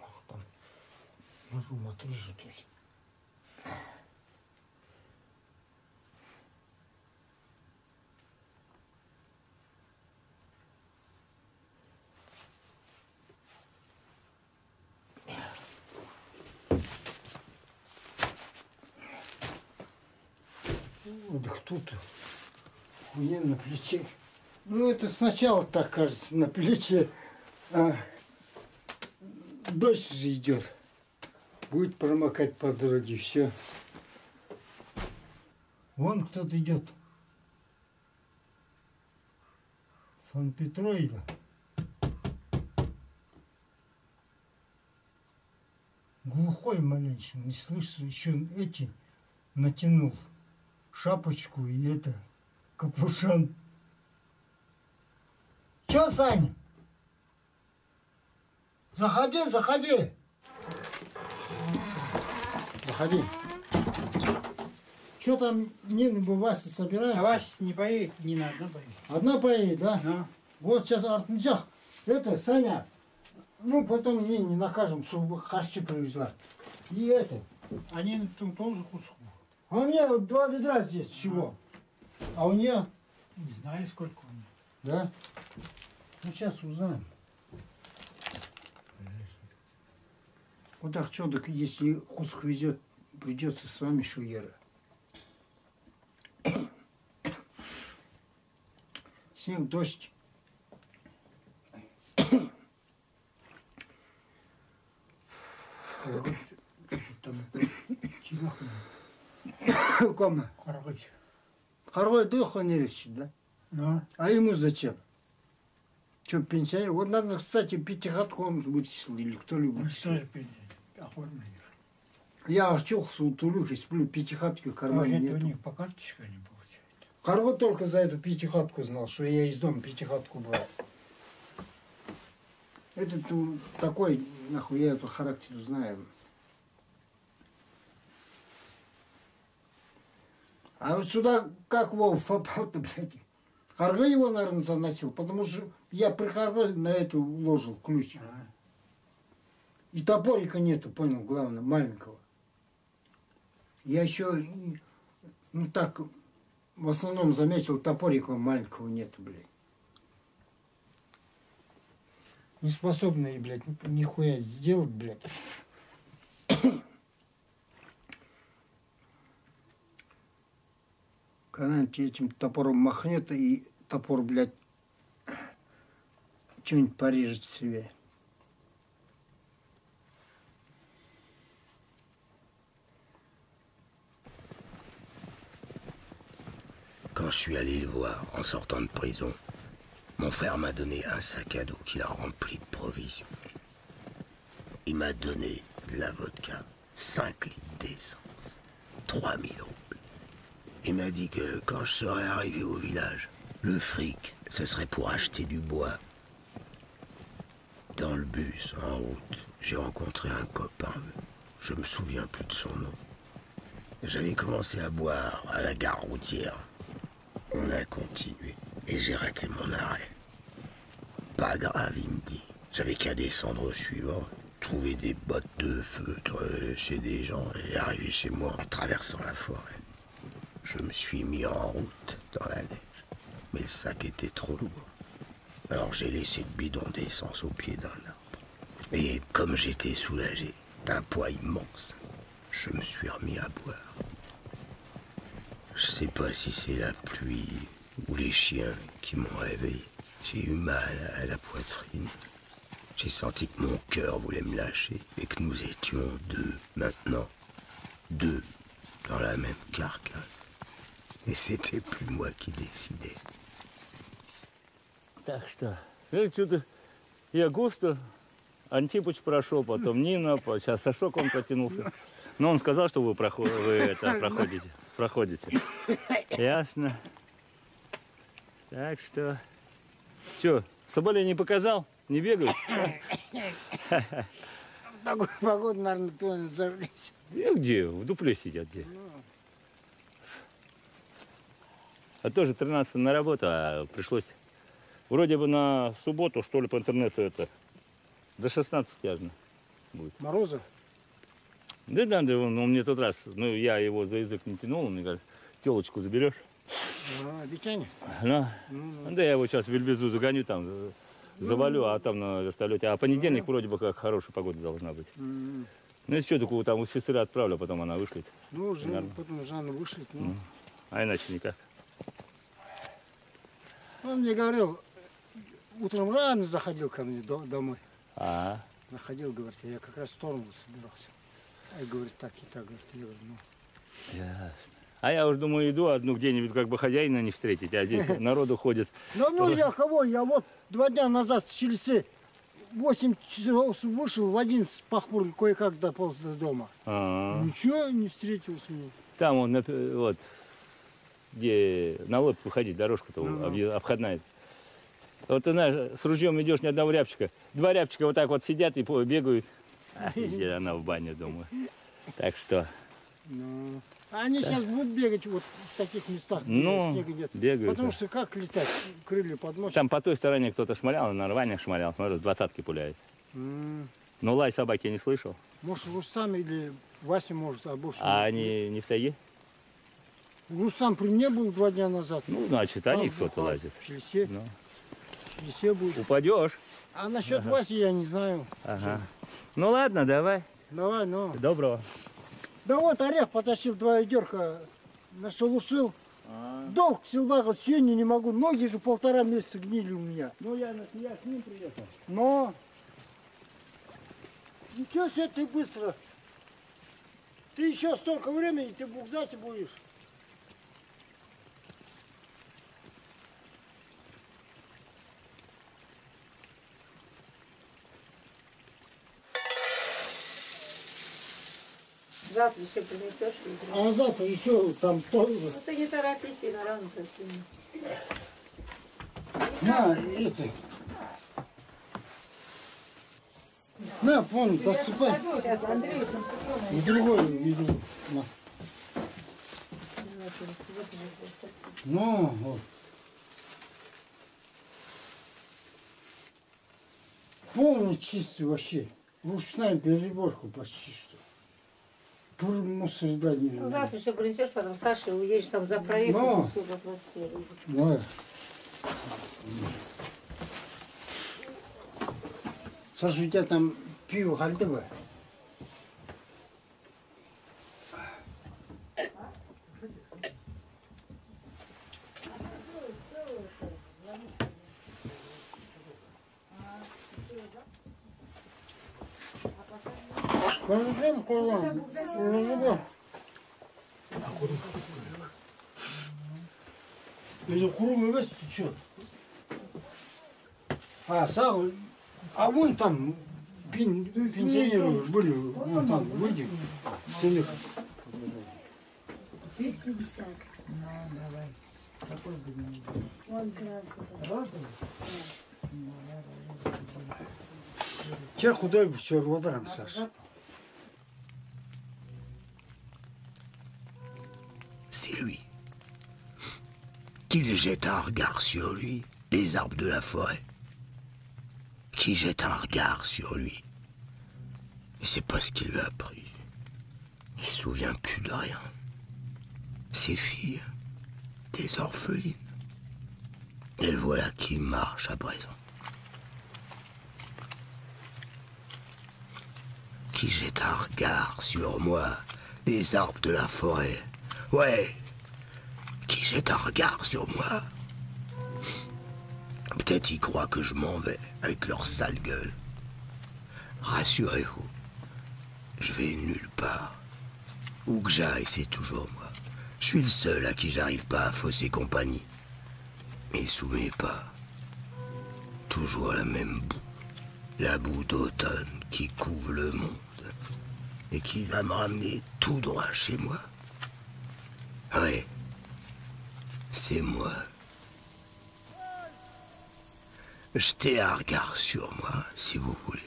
Ах, там ножом отрежут если. Отдых тут хуя на плече. Ну это сначала так кажется на плече. А дождь же идет. Будет промокать по дороге, все. Вон кто-то идет. Сан-Петровка. Глухой маленько, не слышу, еще эти натянул шапочку и это, капюшон. Че, Саня? Заходи, заходи. Заходи. Что там Нина бы Вася собирает? А Вася не поедет, Нина одна поедет. Одна поедет, да? Да. Вот сейчас Артынчах. Это, Саня, ну потом Нине накажем, чтобы харчи привезла. И это. А Нина там тоже кусок. А у меня вот 2 ведра здесь всего. А у нее? Не знаю, сколько у нее. Да? Ну сейчас узнаем. Вот так что, так если кусок везет, придется с вами шуера. Снег, дождь. Кома. Хорой дыхо не легче, да? Да. А ему зачем? Что, пенсионер? Вот надо, кстати, пятихатком вытащил, или кто-либо. Что же оформлено? Я очухался у Тулюхи, сплю, пятихатки в кармане нет. нету. У них по карточке они получают. Харго только за эту пятихатку знал, что я из дома пятихатку брал. Этот такой, нахуй, я эту характер знаю. А вот сюда как Вов попал-то, блядь? Харго его, наверное, заносил, потому что я при Харго на эту ложил ключ. И топорика нету, понял, главное, маленького. Я еще, ну так, в основном заметил, топорика маленького нету, блядь. Не способный, блядь, нихуя сделать, блядь. Когда-нибудь этим топором махнет, и топор, блядь, что-нибудь порежет себе. Quand je suis allé le voir en sortant de prison, mon frère m'a donné un sac à dos qu'il a rempli de provisions. Il m'a donné de la vodka, 5 litres d'essence, 3000 roubles. Il m'a dit que quand je serais arrivé au village, le fric, ce serait pour acheter du bois. Dans le bus, en route, j'ai rencontré un copain. Je me souviens plus de son nom. J'avais commencé à boire à la gare routière. On a continué et j'ai raté mon arrêt. Pas grave, il me dit. J'avais qu'à descendre au suivant, trouver des bottes de feutre chez des gens et arriver chez moi en traversant la forêt. Je me suis mis en route dans la neige, mais le sac était trop lourd. Alors j'ai laissé le bidon d'essence au pied d'un arbre. Et comme j'étais soulagé d'un poids immense, je me suis remis à boire. Je sais pas si c'est la pluie ou les chiens qui m'ont réveillé. J'ai eu mal à la poitrine. J'ai senti que mon cœur voulait me lâcher et que nous étions deux, maintenant. Deux, dans la même carcasse. Et c'était plus moi qui décidais. Так что, что-то я густо, Антипыч прошел, потом Нина, сейчас Сашок он потянулся. Но он сказал, что вы проходите. Ясно. Так что... Что, Соболей не показал? Не бегают? Такую погоду, наверное, кто-нибудь зажгся. Где? В дупле сидят где. А тоже 13 на работу, а пришлось... Вроде бы на субботу, что ли, по интернету это... До 16 аж будет. Мороза? Да, он мне тот раз, ну, я его за язык не тянул, он мне говорит, телочку заберешь? Витяне? Да, я его сейчас в Вельбезу загоню, там, завалю, а там на вертолете. А понедельник вроде бы как хорошая погода должна быть. Ну, если что, только там у сестры отправлю, а потом она вышлет. Ну, потом Жанна вышлет. Ну. А иначе никак. Он мне говорил, утром рано заходил ко мне домой. А. Заходил, говорит, я как раз в сторону собирался. А говорит, так и так, говорит, я говорю, ну. Ясно. А я уже думаю, иду одну где-нибудь как бы хозяина не встретить, а здесь народу ходит. Ну я кого? Я вот 2 дня назад с Чельцы 8 часов вышел, в 11 похмурый кое-как дополз до дома. Ничего не встретился мне. Там он, вот, где на лодку выходить, дорожка-то обходная. Вот ты знаешь, с ружьем идешь, ни одного рябчика. Два рябчика вот так вот сидят и бегают. Где она в бане, думаю. Так что... Ну, они сейчас будут бегать вот в таких местах, где снега нет. Бегают. Потому что как летать? Крылья подмочат. Там по той стороне кто-то шмалял, на рванях шмалял. Смотри, с 20-ки пуляет. Но лай собаки я не слышал. Может, Рустам или Вася может, а больше... А они не в тайге? Рустам при мне был 2 дня назад. Ну, значит, они кто-то лазит. В Шлисе. Ну. В Шлисе будет. Упадешь. А насчет Васи я не знаю. Ага. Ну ладно, давай. Давай, ну. Доброго. Да вот орех потащил 2 ведерка, нашелушил. Долг силвага сегодня не могу. Ноги же 1,5 месяца гнили у меня. Ну, я с ним приехал. Но... Ничего себе ты быстро. Ты еще столько времени, ты в Бухзасе будешь. Завтра еще принесешь? А завтра еще там тоже. Ну ты не торопись, сильно рано совсем. На, это. На, вон, посыпай. Сейчас Андрей. В другой веду. На. Ну, вот. Полный чистый вообще. Ручная переборка почти что. Мусор сдать не Ну, надо. завтра еще принесешь, потом Саше уедешь там за проект. Но. Всю атмосферу. Да. Саша, у тебя там пиво хальдовое? Пойдем, Курлан. Это круглый вес, ты что? А вон там пенсионеры были, вон там, выйди, сыны. 50. Ну, давай. Какой будем? Вон красный. Розовый? Че худой все рвадаром, Саша. C'est lui. Qu'il jette un regard sur lui, les arbres de la forêt. Qui jette un regard sur lui. Mais c'est pas ce qu'il lui a appris. Il se souvient plus de rien. Ses filles, des orphelines. Et le voilà qui marche à présent. Qui jette un regard sur moi, les arbres de la forêt. Ouais, qui jette un regard sur moi. Peut-être ils croient que je m'en vais avec leur sale gueule. Rassurez-vous, je vais nulle part. Où que j'aille, c'est toujours moi. Je suis le seul à qui j'arrive pas à fausser compagnie. Et sous mes pas, toujours la même boue. La boue d'automne qui couvre le monde et qui va me ramener tout droit chez moi. Ouais, c'est moi. Jetez un regard sur moi, si vous voulez.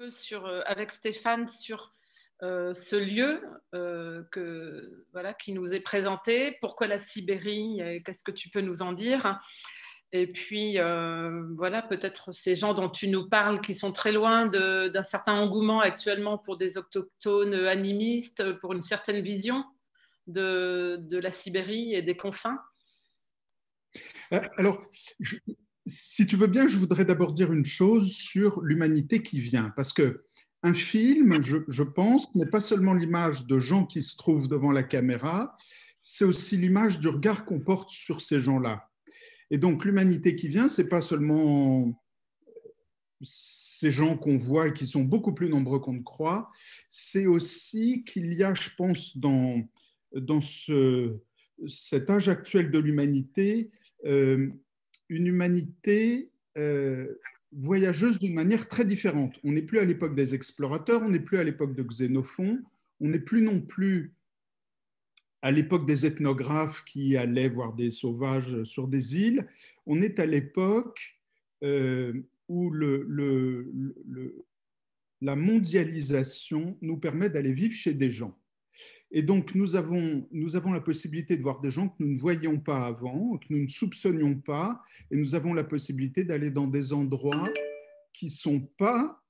peu avec Stéphane sur ce lieu qui nous est présenté. Pourquoi la Sibérie? Qu'est-ce que tu peux nous en dire? Et puis, peut-être ces gens dont tu nous parles qui sont très loin d'un certain engouement actuellement pour des autochtones animistes, pour une certaine vision de la Sibérie et des confins. Alors, si tu veux bien, je voudrais d'abord dire une chose sur l'humanité qui vient, parce qu'un film, je pense, n'est pas seulement l'image de gens qui se trouvent devant la caméra, c'est aussi l'image du regard qu'on porte sur ces gens-là. Et donc, l'humanité qui vient, ce n'est pas seulement ces gens qu'on voit et qui sont beaucoup plus nombreux qu'on ne croit, c'est aussi qu'il y a, je pense, dans cet âge actuel de l'humanité, une humanité voyageuse d'une manière très différente. On n'est plus à l'époque des explorateurs, on n'est plus à l'époque de Xénophon, on n'est plus non plus à l'époque des ethnographes qui allaient voir des sauvages sur des îles. On est à l'époque où la mondialisation nous permet d'aller vivre chez des gens. Et donc, nous avons la possibilité de voir des gens que nous ne voyions pas avant, que nous ne soupçonnions pas, et nous avons la possibilité d'aller dans des endroits qui ne sont pas...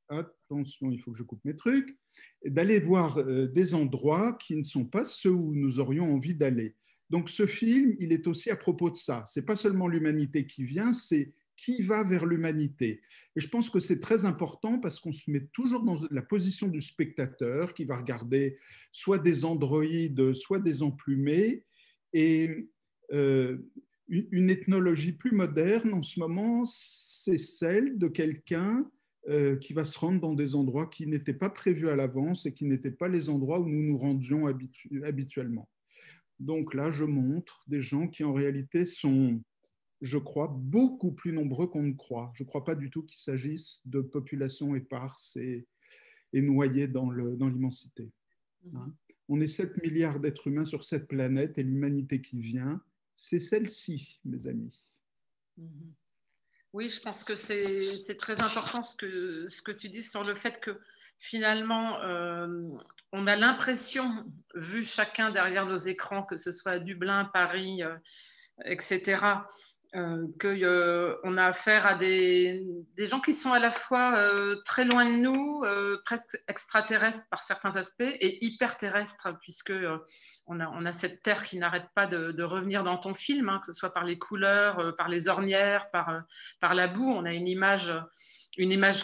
attention, il faut que je coupe mes trucs, d'aller voir des endroits qui ne sont pas ceux où nous aurions envie d'aller. Donc, ce film, il est aussi à propos de ça. Ce n'est pas seulement l'humanité qui vient, c'est qui va vers l'humanité. Et je pense que c'est très important parce qu'on se met toujours dans la position du spectateur qui va regarder soit des androïdes, soit des emplumés. Et une ethnologie plus moderne, en ce moment, c'est celle de quelqu'un qui va se rendre dans des endroits qui n'étaient pas prévus à l'avance et qui n'étaient pas les endroits où nous nous rendions habituellement. Donc là, je montre des gens qui en réalité sont, je crois, beaucoup plus nombreux qu'on ne croit. Je ne crois pas du tout qu'il s'agisse de populations éparses et noyées dans l'immensité. Hein? On est 7 milliards d'êtres humains sur cette planète et l'humanité qui vient, c'est celle-ci, mes amis. Oui, je pense que c'est très important ce que tu dis sur le fait que finalement, on a l'impression, vu chacun derrière nos écrans, que ce soit à Dublin, Paris, etc., qu'on a affaire à des gens qui sont à la fois très loin de nous, presque extraterrestres par certains aspects, et hyper terrestres, puisque on a cette terre qui n'arrête pas de revenir dans ton film, hein, que ce soit par les couleurs, par les ornières, par la boue. On a une image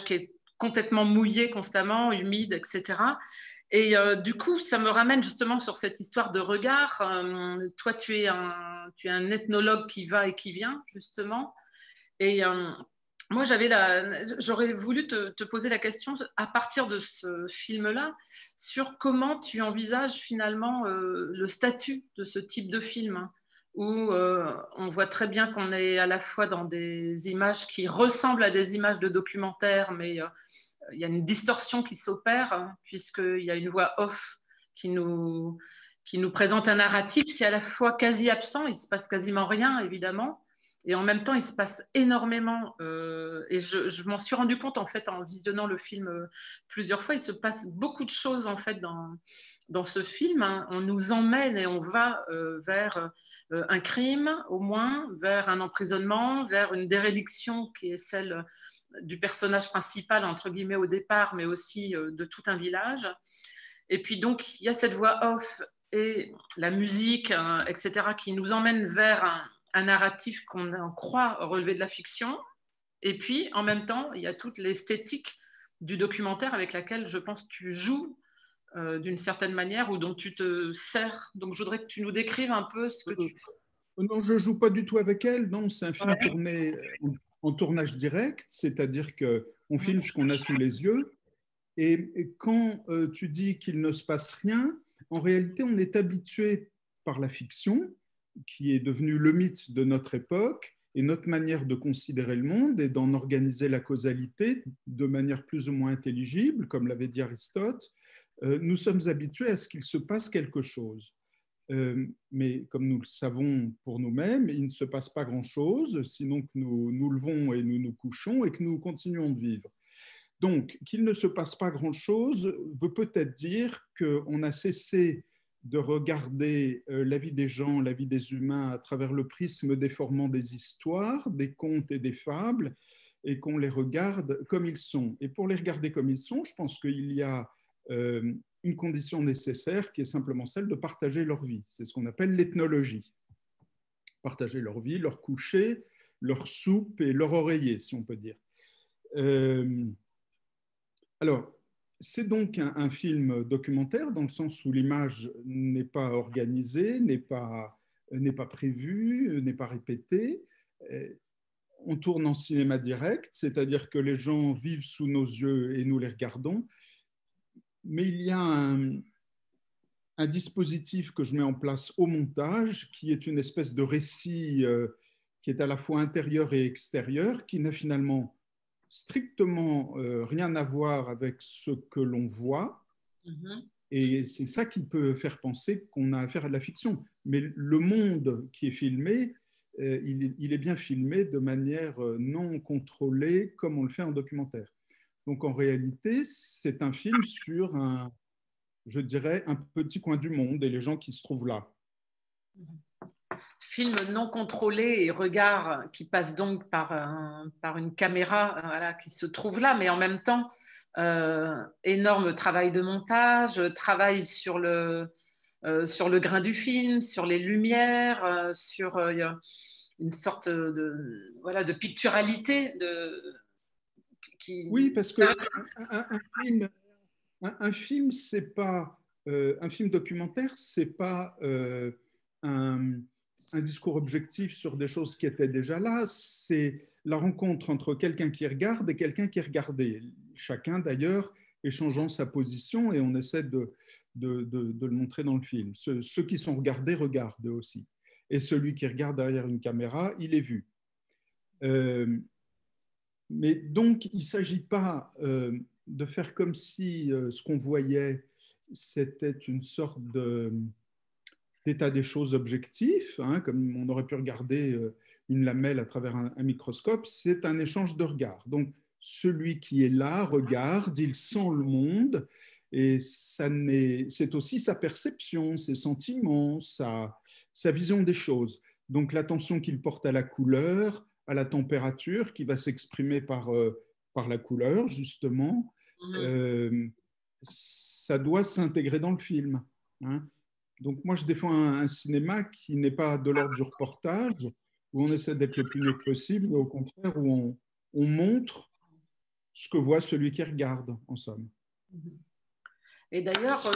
qui est complètement mouillée constamment, humide, etc. Et du coup, ça me ramène justement sur cette histoire de regard. Toi, tu es un ethnologue qui va et qui vient, justement. Et moi, j'aurais voulu te poser la question, à partir de ce film-là, sur comment tu envisages finalement le statut de ce type de film, hein, où on voit très bien qu'on est à la fois dans des images qui ressemblent à des images de documentaires, mais il y a une distorsion qui s'opère, hein, puisqu'il y a une voix off qui nous présente un narratif qui est à la fois quasi absent, il ne se passe quasiment rien, évidemment, et en même temps, il se passe énormément. Et je m'en suis rendu compte, en fait, en visionnant le film plusieurs fois, il se passe beaucoup de choses, en fait, dans ce film. Hein. On nous emmène et on va vers un crime, au moins, vers un emprisonnement, vers une déréliction qui est celle du personnage principal, entre guillemets, au départ, mais aussi de tout un village. Et puis donc, il y a cette voix off et la musique, etc., qui nous emmène vers un narratif qu'on croit relever de la fiction. Et puis, en même temps, il y a toute l'esthétique du documentaire avec laquelle, je pense, tu joues d'une certaine manière ou dont tu te sers. Donc, je voudrais que tu nous décrives un peu ce que tu... Non, je ne joue pas du tout avec elle. Non, c'est un film tourné en tournage direct, c'est-à-dire qu'on filme ce qu'on a sous les yeux. Et quand tu dis qu'il ne se passe rien, en réalité, on est habitué par la fiction, qui est devenue le mythe de notre époque, et notre manière de considérer le monde et d'en organiser la causalité de manière plus ou moins intelligible, comme l'avait dit Aristote. Nous sommes habitués à ce qu'il se passe quelque chose. Mais comme nous le savons pour nous-mêmes, il ne se passe pas grand-chose, sinon que nous nous levons et nous nous couchons et que nous continuons de vivre. Donc, qu'il ne se passe pas grand-chose veut peut-être dire qu'on a cessé de regarder la vie des gens, la vie des humains à travers le prisme déformant des histoires, des contes et des fables, et qu'on les regarde comme ils sont. Et pour les regarder comme ils sont, je pense qu'il y a une condition nécessaire qui est simplement celle de partager leur vie. C'est ce qu'on appelle l'ethnologie. Partager leur vie, leur coucher, leur soupe et leur oreiller, si on peut dire. Alors, c'est donc un film documentaire dans le sens où l'image n'est pas organisée, n'est pas prévue, n'est pas répétée. On tourne en cinéma direct, c'est-à-dire que les gens vivent sous nos yeux et nous les regardons. Mais il y a un dispositif que je mets en place au montage qui est une espèce de récit qui est à la fois intérieur et extérieur, qui n'a finalement strictement rien à voir avec ce que l'on voit. Et c'est ça qui peut faire penser qu'on a affaire à de la fiction. Mais le monde qui est filmé, il est bien filmé de manière non contrôlée comme on le fait en documentaire. Donc en réalité, c'est un film sur je dirais, un petit coin du monde et les gens qui se trouvent là. Film non contrôlé et regard qui passe donc par une caméra voilà, qui se trouve là, mais en même temps, énorme travail de montage, travail sur le grain du film, sur les lumières, sur une sorte de picturalité. Oui, parce que un film, c'est pas un film documentaire, c'est pas un discours objectif sur des choses qui étaient déjà là, c'est la rencontre entre quelqu'un qui regarde et quelqu'un qui est regardé. Chacun, d'ailleurs, échangeant sa position, et on essaie de le montrer dans le film. Ceux qui sont regardés regardent aussi. Et celui qui regarde derrière une caméra, il est vu. Mais donc, il ne s'agit pas de faire comme si ce qu'on voyait, c'était une sorte d'état des choses objectif, hein, comme on aurait pu regarder une lamelle à travers un microscope. C'est un échange de regards. Donc, celui qui est là regarde, il sent le monde, et c'est aussi sa perception, ses sentiments, sa vision des choses. Donc, l'attention qu'il porte à la couleur, à la température, qui va s'exprimer par la couleur, justement, ça doit s'intégrer dans le film. Hein. Donc, moi, je défends un cinéma qui n'est pas de l'ordre du reportage, où on essaie d'être le plus neutre possible, mais au contraire, où on montre ce que voit celui qui regarde, en somme. Et d'ailleurs,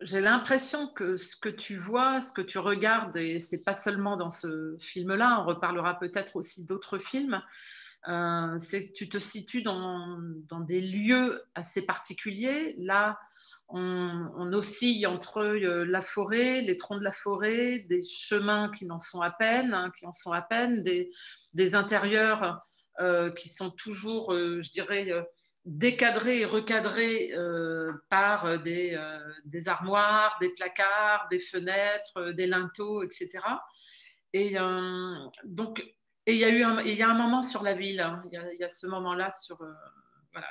j'ai l'impression que ce que tu vois, ce que tu regardes, et ce n'est pas seulement dans ce film-là, on reparlera peut-être aussi d'autres films, c'est que tu te situes dans des lieux assez particuliers. Là, on oscille entre la forêt, les troncs de la forêt, des chemins qui en sont à peine, des intérieurs qui sont toujours, je dirais, décadrés et recadrés par des armoires, des placards, des fenêtres, des linteaux, etc. Et donc, il y a un moment sur la ville, hein, il y a ce moment-là sur voilà,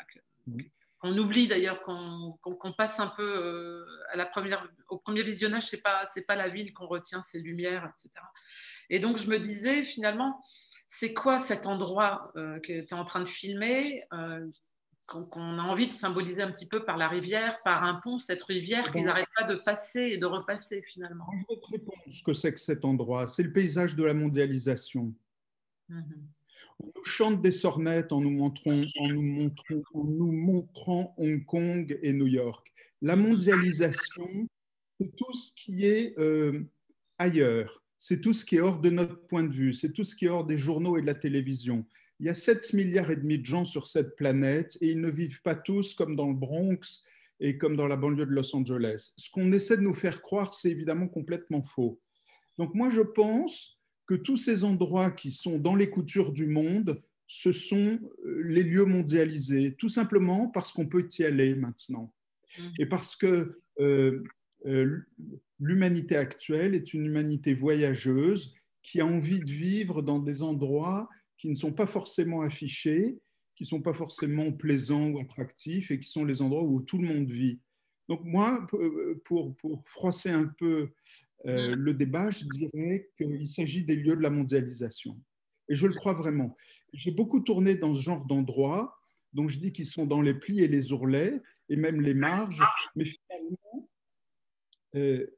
qu'on oublie d'ailleurs, qu'on passe un peu au premier visionnage, c'est pas la ville qu'on retient, ses lumières, etc. Et donc je me disais finalement, c'est quoi cet endroit que tu es en train de filmer, qu'on a envie de symboliser un petit peu par la rivière, par un pont, cette rivière qu'ils n'arrêtent pas de passer et de repasser finalement. Je vais te répondre ce que c'est que cet endroit. C'est le paysage de la mondialisation. On nous chante des sornettes en nous montrant Hong Kong et New York. La mondialisation, c'est tout ce qui est ailleurs. C'est tout ce qui est hors de notre point de vue. C'est tout ce qui est hors des journaux et de la télévision. Il y a 7,5 milliards de gens sur cette planète et ils ne vivent pas tous comme dans le Bronx et comme dans la banlieue de Los Angeles. Ce qu'on essaie de nous faire croire, c'est évidemment complètement faux. Donc moi, je pense que tous ces endroits qui sont dans les coutures du monde, ce sont les lieux mondialisés, tout simplement parce qu'on peut y aller maintenant. Et parce que l'humanité actuelle est une humanité voyageuse qui a envie de vivre dans des endroits qui ne sont pas forcément affichés, qui ne sont pas forcément plaisants ou attractifs et qui sont les endroits où tout le monde vit. Donc moi, pour froisser un peu le débat, je dirais qu'il s'agit des lieux de la mondialisation. Et je le crois vraiment. J'ai beaucoup tourné dans ce genre d'endroits, donc je dis qu'ils sont dans les plis et les ourlets, et même les marges, mais finalement,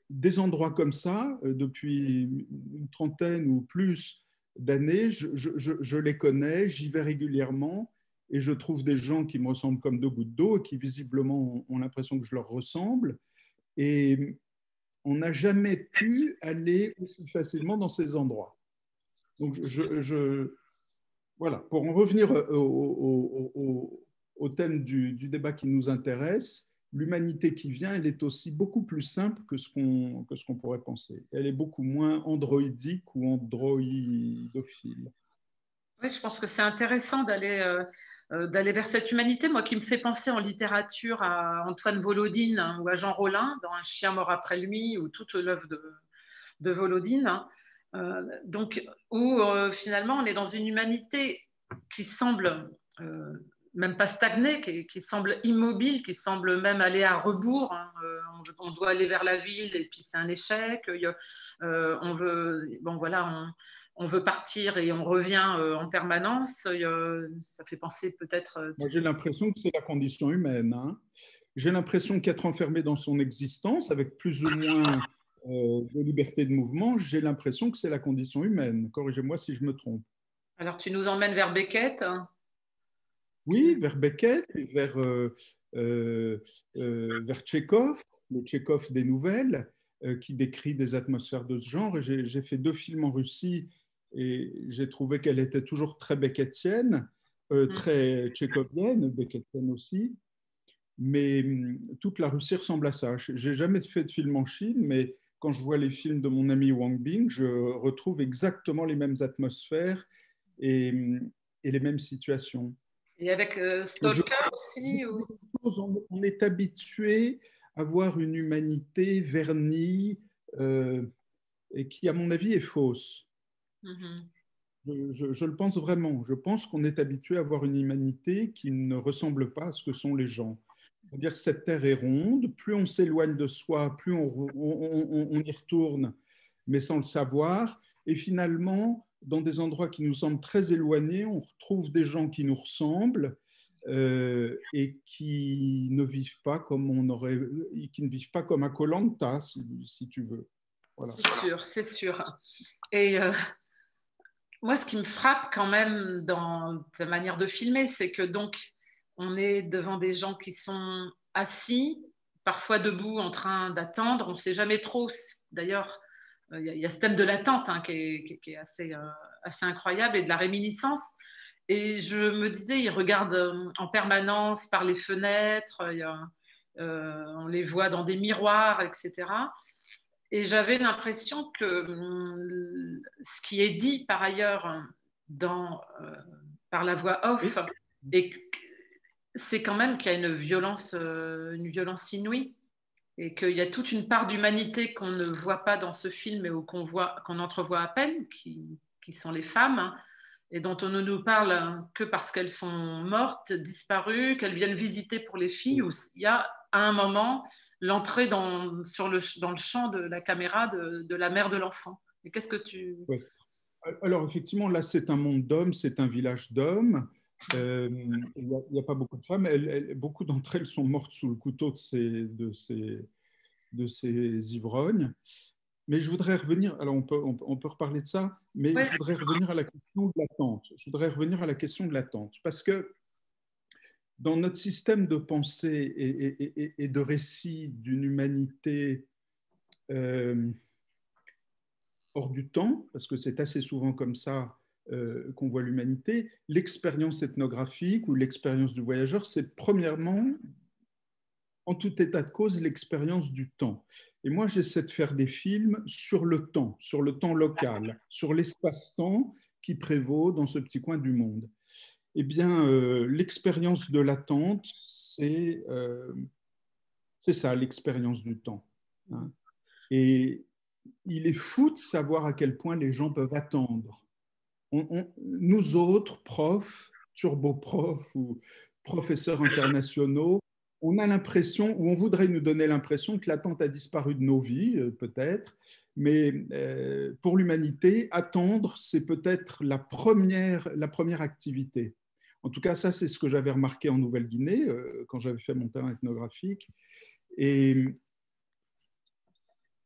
des endroits comme ça, depuis une trentaine ou plus d'années, je les connais, j'y vais régulièrement, et je trouve des gens qui me ressemblent comme deux gouttes d'eau, et qui visiblement ont l'impression que je leur ressemble, et on n'a jamais pu aller aussi facilement dans ces endroits. Donc, voilà, pour en revenir au thème du débat qui nous intéresse, l'humanité qui vient, elle est aussi beaucoup plus simple que ce qu'on pourrait penser. Elle est beaucoup moins androïdique ou androïdophile. Oui, je pense que c'est intéressant d'aller vers cette humanité, moi qui me fait penser en littérature à Antoine Volodine, hein, ou à Jean Rollin dans Un chien mort après lui, ou toute l'œuvre de Volodine, hein. Donc, où finalement on est dans une humanité qui semble même pas stagner, qui semble immobile, qui semble même aller à rebours, hein. On doit aller vers la ville et puis c'est un échec. On veut partir et on revient en permanence. Ça fait penser peut-être... Moi, j'ai l'impression que c'est la condition humaine, hein. J'ai l'impression qu'être enfermé dans son existence, avec plus ou moins de liberté de mouvement, j'ai l'impression que c'est la condition humaine. Corrigez-moi si je me trompe. Alors, tu nous emmènes vers Beckett, hein. Oui, vers Beckett, vers Tchekhov, le Tchekhov des nouvelles, qui décrit des atmosphères de ce genre. J'ai fait 2 films en Russie et j'ai trouvé qu'elle était toujours très beckettienne, très tchékovienne, beckettienne aussi. Mais toute la Russie ressemble à ça. J'ai jamais fait de film en Chine, mais quand je vois les films de mon ami Wang Bing, je retrouve exactement les mêmes atmosphères et les mêmes situations. Et avec Stalker aussi ou... On est habitué à voir une humanité vernie et qui, à mon avis, est fausse. Je le pense vraiment. Je pense qu'on est habitué à voir une humanité qui ne ressemble pas à ce que sont les gens. C'est-à-dire que cette terre est ronde, plus on s'éloigne de soi, plus on y retourne, mais sans le savoir. Et finalement, dans des endroits qui nous semblent très éloignés, on retrouve des gens qui nous ressemblent et qui ne vivent pas comme qui ne vivent pas comme à Koh Lanta, si tu veux. Voilà. C'est sûr. Et moi, ce qui me frappe quand même dans ta manière de filmer, c'est que donc on est devant des gens qui sont assis, parfois debout, en train d'attendre. On ne sait jamais trop. D'ailleurs, il y a ce thème de l'attente, hein, qui est assez incroyable, et de la réminiscence. Et je me disais, ils regardent en permanence par les fenêtres, on les voit dans des miroirs, etc. Et j'avais l'impression que ce qui est dit par ailleurs par la voix off, c'est quand même qu'il y a une violence inouïe, et qu'il y a toute une part d'humanité qu'on ne voit pas dans ce film, et qu'on entrevoit à peine, qui sont les femmes, hein, et dont on ne nous parle que parce qu'elles sont mortes, disparues, qu'elles viennent visiter pour les filles, où il y a à un moment l'entrée dans le champ de la caméra de la mère de l'enfant. Et qu'est-ce que tu... Oui. Alors effectivement, là c'est un monde d'hommes, c'est un village d'hommes. Il n'y a pas beaucoup de femmes. Beaucoup d'entre elles sont mortes sous le couteau de ces ivrognes. Mais je voudrais revenir, alors on peut reparler de ça, mais je voudrais revenir à la question de l'attente. Je voudrais revenir à la question de l'attente, parce que dans notre système de pensée et de récit d'une humanité hors du temps, parce que c'est assez souvent comme ça qu'on voit l'humanité, l'expérience ethnographique ou l'expérience du voyageur, c'est premièrement, en tout état de cause, l'expérience du temps. Et moi, j'essaie de faire des films sur le temps local, sur l'espace-temps qui prévaut dans ce petit coin du monde. Eh bien, l'expérience de l'attente, c'est ça, l'expérience du temps, hein. Et il est fou de savoir à quel point les gens peuvent attendre. Nous autres, profs, turboprofs ou professeurs internationaux, on a l'impression, ou on voudrait nous donner l'impression que l'attente a disparu de nos vies, peut-être, mais pour l'humanité, attendre, c'est peut-être la première activité. En tout cas, ça, c'est ce que j'avais remarqué en Nouvelle-Guinée, quand j'avais fait mon terrain ethnographique. Et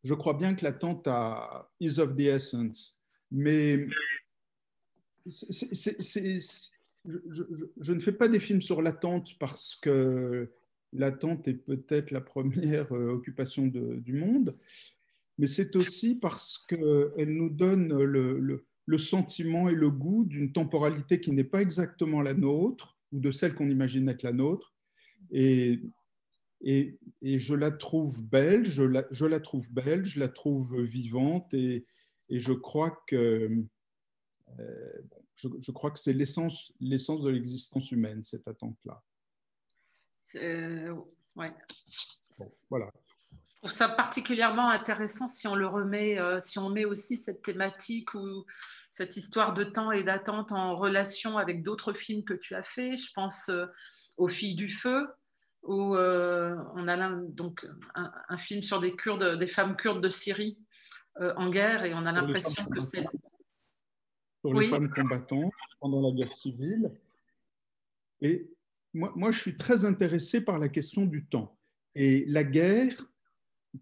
je crois bien que l'attente is of the essence, mais je ne fais pas des films sur l'attente parce que l'attente est peut-être la première occupation du monde, mais c'est aussi parce qu'elle nous donne le sentiment et le goût d'une temporalité qui n'est pas exactement la nôtre, ou de celle qu'on imagine être la nôtre, et je la trouve belle, je la trouve belle, je la trouve vivante, et je crois que je crois que c'est l'essence de l'existence humaine, cette attente-là. Ouais. Bon, voilà. Je trouve ça particulièrement intéressant si on le remet, si on met aussi cette thématique ou cette histoire de temps et d'attente en relation avec d'autres films que tu as fait. Je pense aux Filles du Feu, où on a donc un film sur des femmes kurdes de Syrie en guerre, et on a l'impression que c'est... Sur les femmes combattantes pendant la guerre civile. Et moi, je suis très intéressé par la question du temps. Et la guerre,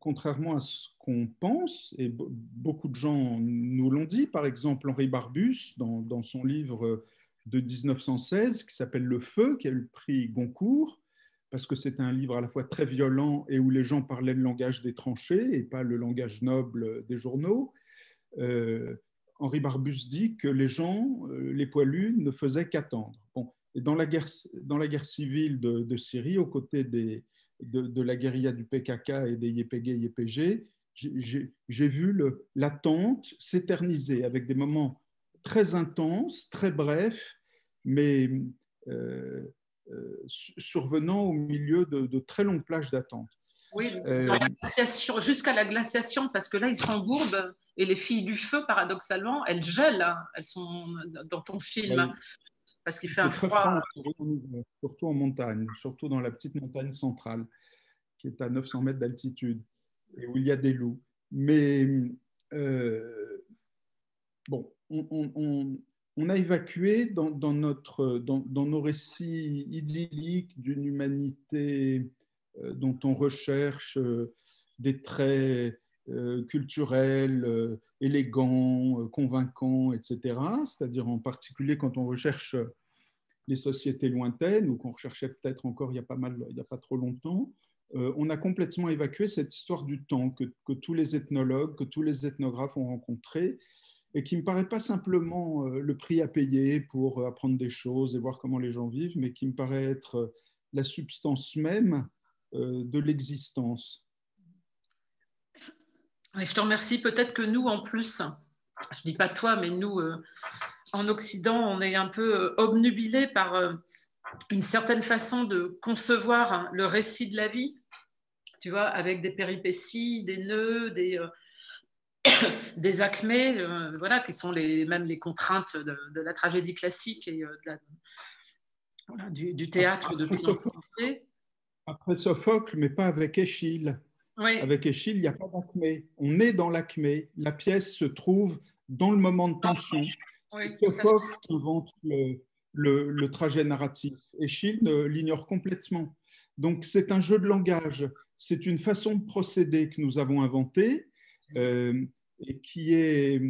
contrairement à ce qu'on pense, et beaucoup de gens nous l'ont dit, par exemple Henri Barbusse, dans son livre de 1916, qui s'appelle Le Feu, qui a eu le prix Goncourt, parce que c'est un livre à la fois très violent et où les gens parlaient le langage des tranchées et pas le langage noble des journaux. Henri Barbusse dit que les gens, les poilus, ne faisaient qu'attendre. Bon, et dans la guerre civile de Syrie, aux côtés de la guérilla du PKK et des YPG, j'ai vu l'attente s'éterniser avec des moments très intenses, très brefs, mais survenant au milieu de très longues plages d'attente. Oui, jusqu'à la glaciation, parce que là, ils s'embourbent, et les Filles du Feu, paradoxalement, elles gèlent, hein. Elles sont dans ton film, parce qu'il fait un froid. Surtout en montagne, surtout dans la petite montagne centrale, qui est à 900 mètres d'altitude, et où il y a des loups. Mais bon, on a évacué dans nos récits idylliques d'une humanité dont on recherche des traits culturels, élégants, convaincants, etc. C'est-à-dire en particulier quand on recherche les sociétés lointaines, ou qu'on recherchait peut-être encore il y a pas trop longtemps, on a complètement évacué cette histoire du temps que tous les ethnologues, que tous les ethnographes ont rencontré, et qui ne me paraît pas simplement le prix à payer pour apprendre des choses et voir comment les gens vivent, mais qui me paraît être la substance même de l'existence. Je te remercie. Peut-être que nous, en plus, je ne dis pas toi, mais nous, en Occident, on est un peu obnubilés par une certaine façon de concevoir le récit de la vie, tu vois, avec des péripéties, des nœuds, des acmés, voilà, qui sont même les contraintes de la tragédie classique et du théâtre de Après Sophocle, mais pas avec Échille. Oui. Avec Échille, il n'y a pas d'acmé. On est dans l'acmé. La pièce se trouve dans le moment de tension. Oui, c'est Sophocle qui invente le trajet narratif. Échille l'ignore complètement. Donc, c'est un jeu de langage. C'est une façon de procéder que nous avons inventée et qui est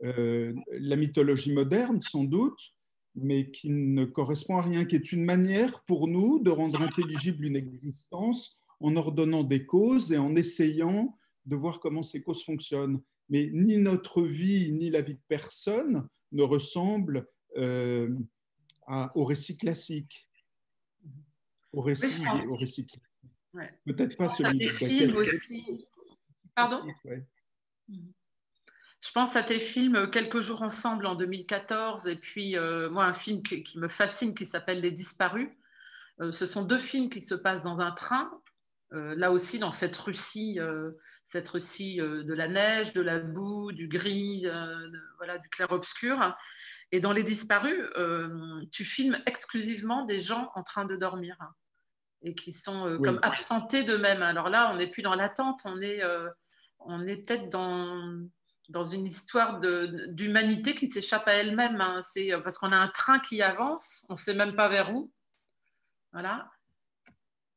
la mythologie moderne, sans doute, mais qui ne correspond à rien, qui est une manière pour nous de rendre intelligible une existence en ordonnant des causes et en essayant de voir comment ces causes fonctionnent. Mais ni notre vie, ni la vie de personne ne ressemblent au récit classique. Au récit classique. Ouais. Peut-être pas celui de films aussi. Pardon ? Ouais. Je pense à tes films Quelques jours ensemble en 2014 et puis moi un film qui me fascine qui s'appelle Les Disparus. Ce sont deux films qui se passent dans un train, là aussi dans cette Russie de la neige, de la boue, du gris, voilà, du clair-obscur. Et dans Les Disparus, tu filmes exclusivement des gens en train de dormir et qui sont comme absentés d'eux-mêmes. Alors là, on n'est plus dans l'attente, on est peut-être dans une histoire d'humanité qui s'échappe à elle-même. Hein. C'est parce qu'on a un train qui avance, on ne sait même pas vers où. Voilà.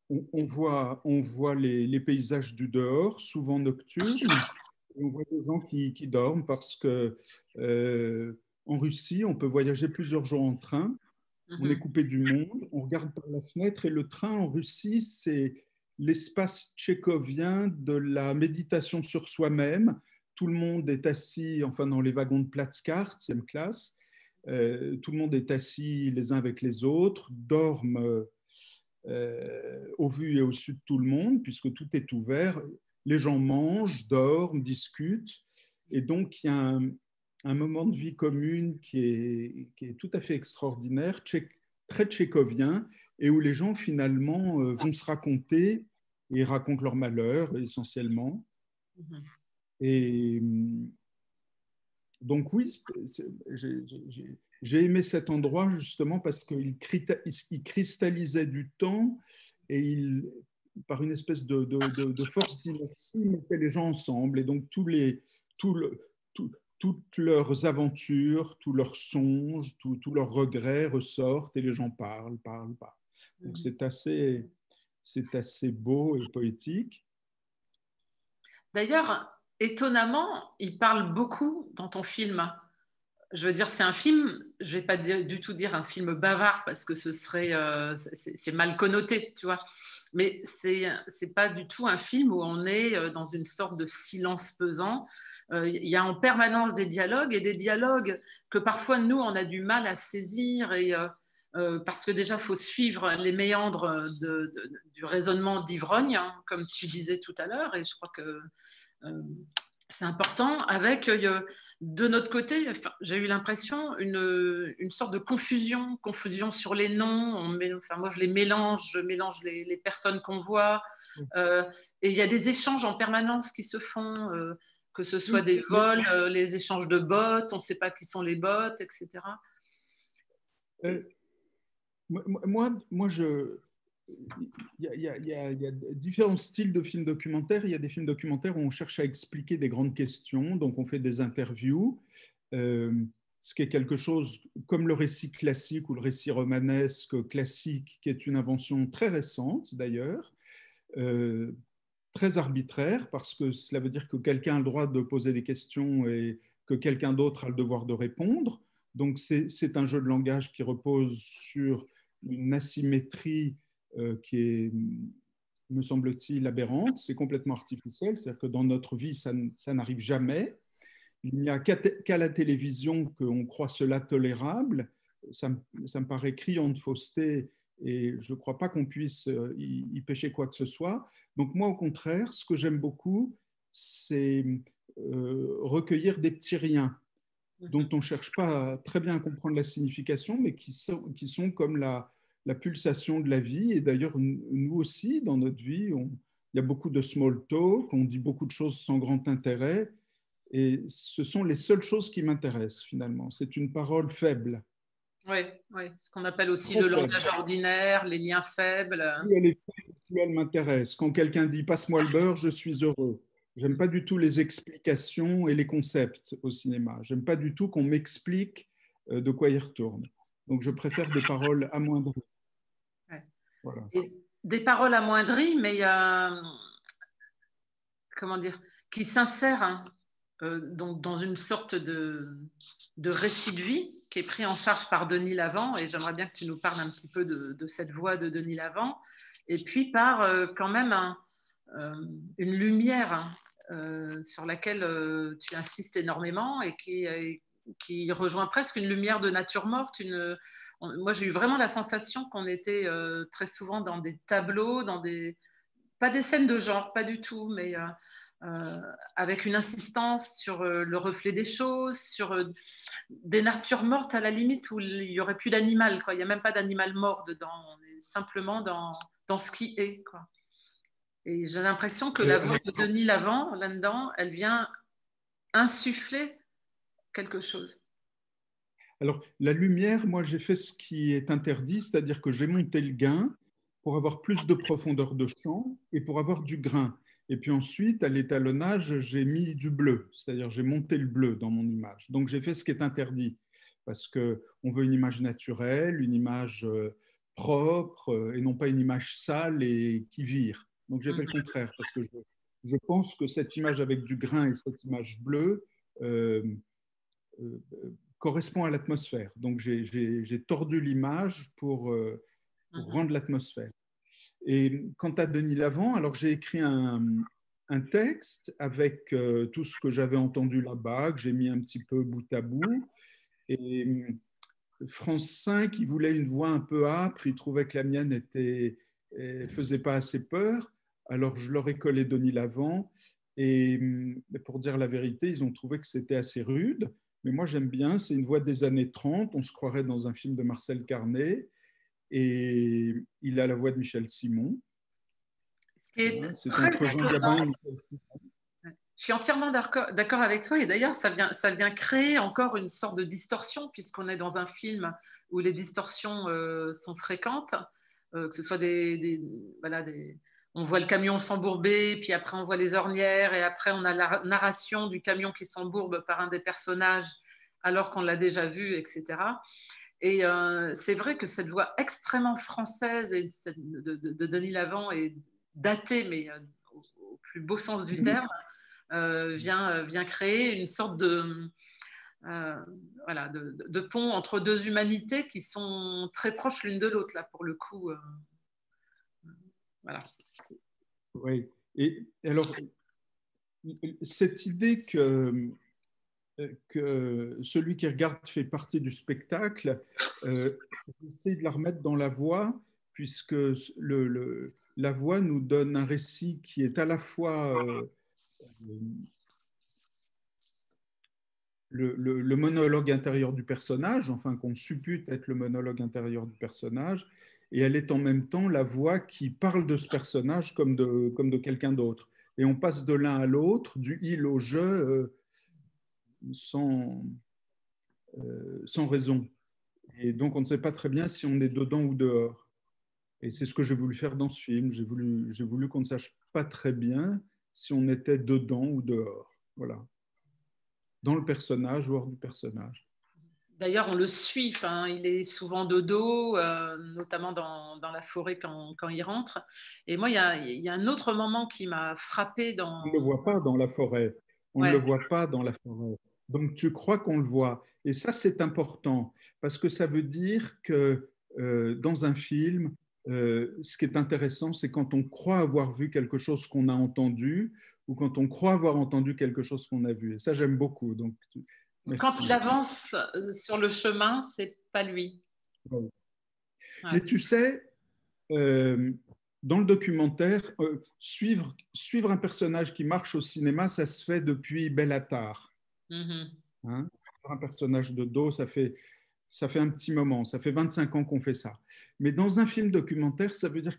On voit les paysages du dehors, souvent nocturnes. On voit des gens qui dorment parce que en Russie, on peut voyager plusieurs jours en train. On est coupé du monde, on regarde par la fenêtre et le train en Russie, c'est l'espace tchécovien de la méditation sur soi-même. Tout le monde est assis, enfin dans les wagons de Platzkart, 6e classe, tout le monde est assis les uns avec les autres, dorment au vu et au su de tout le monde, puisque tout est ouvert. Les gens mangent, dorment, discutent. Et donc, il y a un moment de vie commune qui est tout à fait extraordinaire, très tchécovien, et où les gens, finalement, vont se raconter, et racontent leur malheur, essentiellement. Et donc, oui, j'ai aimé cet endroit, justement, parce qu'il cristallisait du temps, et par une espèce de force d'inertie, mettait les gens ensemble. Et donc, toutes leurs aventures, tous leurs songes, tous leurs regrets ressortent et les gens parlent. Donc c'est assez beau et poétique. D'ailleurs, étonnamment, il parle beaucoup dans ton film. Je veux dire, c'est un film, je ne vais pas du tout dire un film bavard parce que c'est mal connoté, tu vois. Mais c'est pas du tout un film où on est dans une sorte de silence pesant. Il y a en permanence des dialogues et des dialogues que parfois nous on a du mal à saisir parce que déjà il faut suivre les méandres du raisonnement d'ivrogne, hein, comme tu disais tout à l'heure, et je crois que c'est important. Avec de notre côté, j'ai eu l'impression une sorte de confusion sur les noms. Moi, je mélange les personnes qu'on voit. Et il y a des échanges en permanence qui se font, que ce soit des vols, les échanges de bots, on ne sait pas qui sont les bots, etc. Il y a différents styles de films documentaires. Il y a des films documentaires où on cherche à expliquer des grandes questions, donc on fait des interviews, ce qui est quelque chose comme le récit classique ou le récit romanesque classique, qui est une invention très récente d'ailleurs, très arbitraire, parce que cela veut dire que quelqu'un a le droit de poser des questions et que quelqu'un d'autre a le devoir de répondre. Donc c'est un jeu de langage qui repose sur une asymétrie qui est, me semble-t-il, aberrante. C'est complètement artificiel, c'est-à-dire que dans notre vie, ça n'arrive jamais. Il n'y a qu'à la télévision qu'on croit cela tolérable. Ça me paraît criant de fausseté et je ne crois pas qu'on puisse y pêcher quoi que ce soit. Donc moi, au contraire, ce que j'aime beaucoup, c'est recueillir des petits riens dont on ne cherche pas très bien à comprendre la signification, mais qui sont comme la pulsation de la vie. Et d'ailleurs, nous aussi, dans notre vie, il y a beaucoup de small talk, on dit beaucoup de choses sans grand intérêt, et ce sont les seules choses qui m'intéressent, finalement. C'est une parole faible. Oui, ce qu'on appelle aussi le langage ordinaire, les liens faibles. Oui, elle est faible, plus elle m'intéresse. Quand quelqu'un dit « passe-moi le beurre », je suis heureux. J'aime pas du tout les explications et les concepts au cinéma. J'aime pas du tout qu'on m'explique de quoi il retourne. Donc, je préfère des paroles amoindries. Ouais. Voilà. Et des paroles amoindries, mais comment dire, qui s'insèrent donc dans une sorte de récit de vie qui est pris en charge par Denis Lavant. Et j'aimerais bien que tu nous parles un petit peu de cette voix de Denis Lavant. Et puis par quand même une lumière sur laquelle tu insistes énormément et qui rejoint presque une lumière de nature morte. Moi, j'ai eu vraiment la sensation qu'on était très souvent dans des tableaux, pas des scènes de genre, pas du tout, mais avec une insistance sur le reflet des choses, sur des natures mortes à la limite où il n'y aurait plus d'animal, quoi. Il n'y a même pas d'animal mort dedans, on est simplement dans ce qui est, quoi. Et j'ai l'impression que la voix de Denis Lavant, là-dedans, elle vient insuffler quelque chose. Alors, la lumière, moi, j'ai fait ce qui est interdit, c'est-à-dire que j'ai monté le gain pour avoir plus de profondeur de champ et pour avoir du grain. Et puis ensuite, à l'étalonnage, j'ai mis du bleu, c'est-à-dire j'ai monté le bleu dans mon image. Donc, j'ai fait ce qui est interdit, parce qu'on veut une image naturelle, une image propre, et non pas une image sale et qui vire. Donc, j'ai fait le contraire, parce que je pense que cette image avec du grain et cette image bleue correspond à l'atmosphère. Donc, j'ai tordu l'image pour rendre l'atmosphère. Et quant à Denis Lavant, alors j'ai écrit un texte avec tout ce que j'avais entendu là-bas, que j'ai mis un petit peu bout à bout. Et France 5, il voulait une voix un peu âpre, il trouvait que la mienne faisait pas assez peur. Alors je leur ai collé Denis Lavant. Et pour dire la vérité, ils ont trouvé que c'était assez rude. Mais moi, j'aime bien, c'est une voix des années 30, on se croirait dans un film de Marcel Carné, et il a la voix de Michel Simon. C'est entre Jean Gabin et Michel Simon. Je suis entièrement d'accord avec toi, et d'ailleurs, ça vient créer encore une sorte de distorsion, puisqu'on est dans un film où les distorsions sont fréquentes, que ce soit on voit le camion s'embourber, puis après on voit les ornières, et après on a la narration du camion qui s'embourbe par un des personnages alors qu'on l'a déjà vu, etc. Et c'est vrai que cette voix extrêmement française de Denis Lavant est datée, mais au plus beau sens du terme, vient créer une sorte de pont entre deux humanités qui sont très proches l'une de l'autre, là, pour le coup. Voilà. Oui. Et alors, cette idée que celui qui regarde fait partie du spectacle, j'essaie de la remettre dans la voix, puisque la voix nous donne un récit qui est à la fois le monologue intérieur du personnage, enfin qu'on suppute être le monologue intérieur du personnage, et elle est en même temps la voix qui parle de ce personnage comme de quelqu'un d'autre. Et on passe de l'un à l'autre, du il au je, sans raison. Et donc on ne sait pas très bien si on est dedans ou dehors. Et c'est ce que j'ai voulu faire dans ce film. J'ai voulu qu'on ne sache pas très bien si on était dedans ou dehors. Voilà. Dans le personnage ou hors du personnage. D'ailleurs, on le suit, il est souvent de dos, notamment dans la forêt quand il rentre. Et moi, il y a un autre moment qui m'a frappée dans... On ne le voit pas dans la forêt. On ne le voit pas dans la forêt. Donc, tu crois qu'on le voit. Et ça, c'est important, parce que ça veut dire que dans un film, ce qui est intéressant, c'est quand on croit avoir vu quelque chose qu'on a entendu, ou quand on croit avoir entendu quelque chose qu'on a vu. Et ça, j'aime beaucoup. Donc, merci. Quand il avance sur le chemin, c'est pas lui. Ouais. Ouais. Mais tu sais, dans le documentaire, suivre un personnage qui marche au cinéma, ça se fait depuis Bellatar. Mm-hmm. Hein, un personnage de dos, ça fait un petit moment, ça fait 25 ans qu'on fait ça. Mais dans un film documentaire, ça veut dire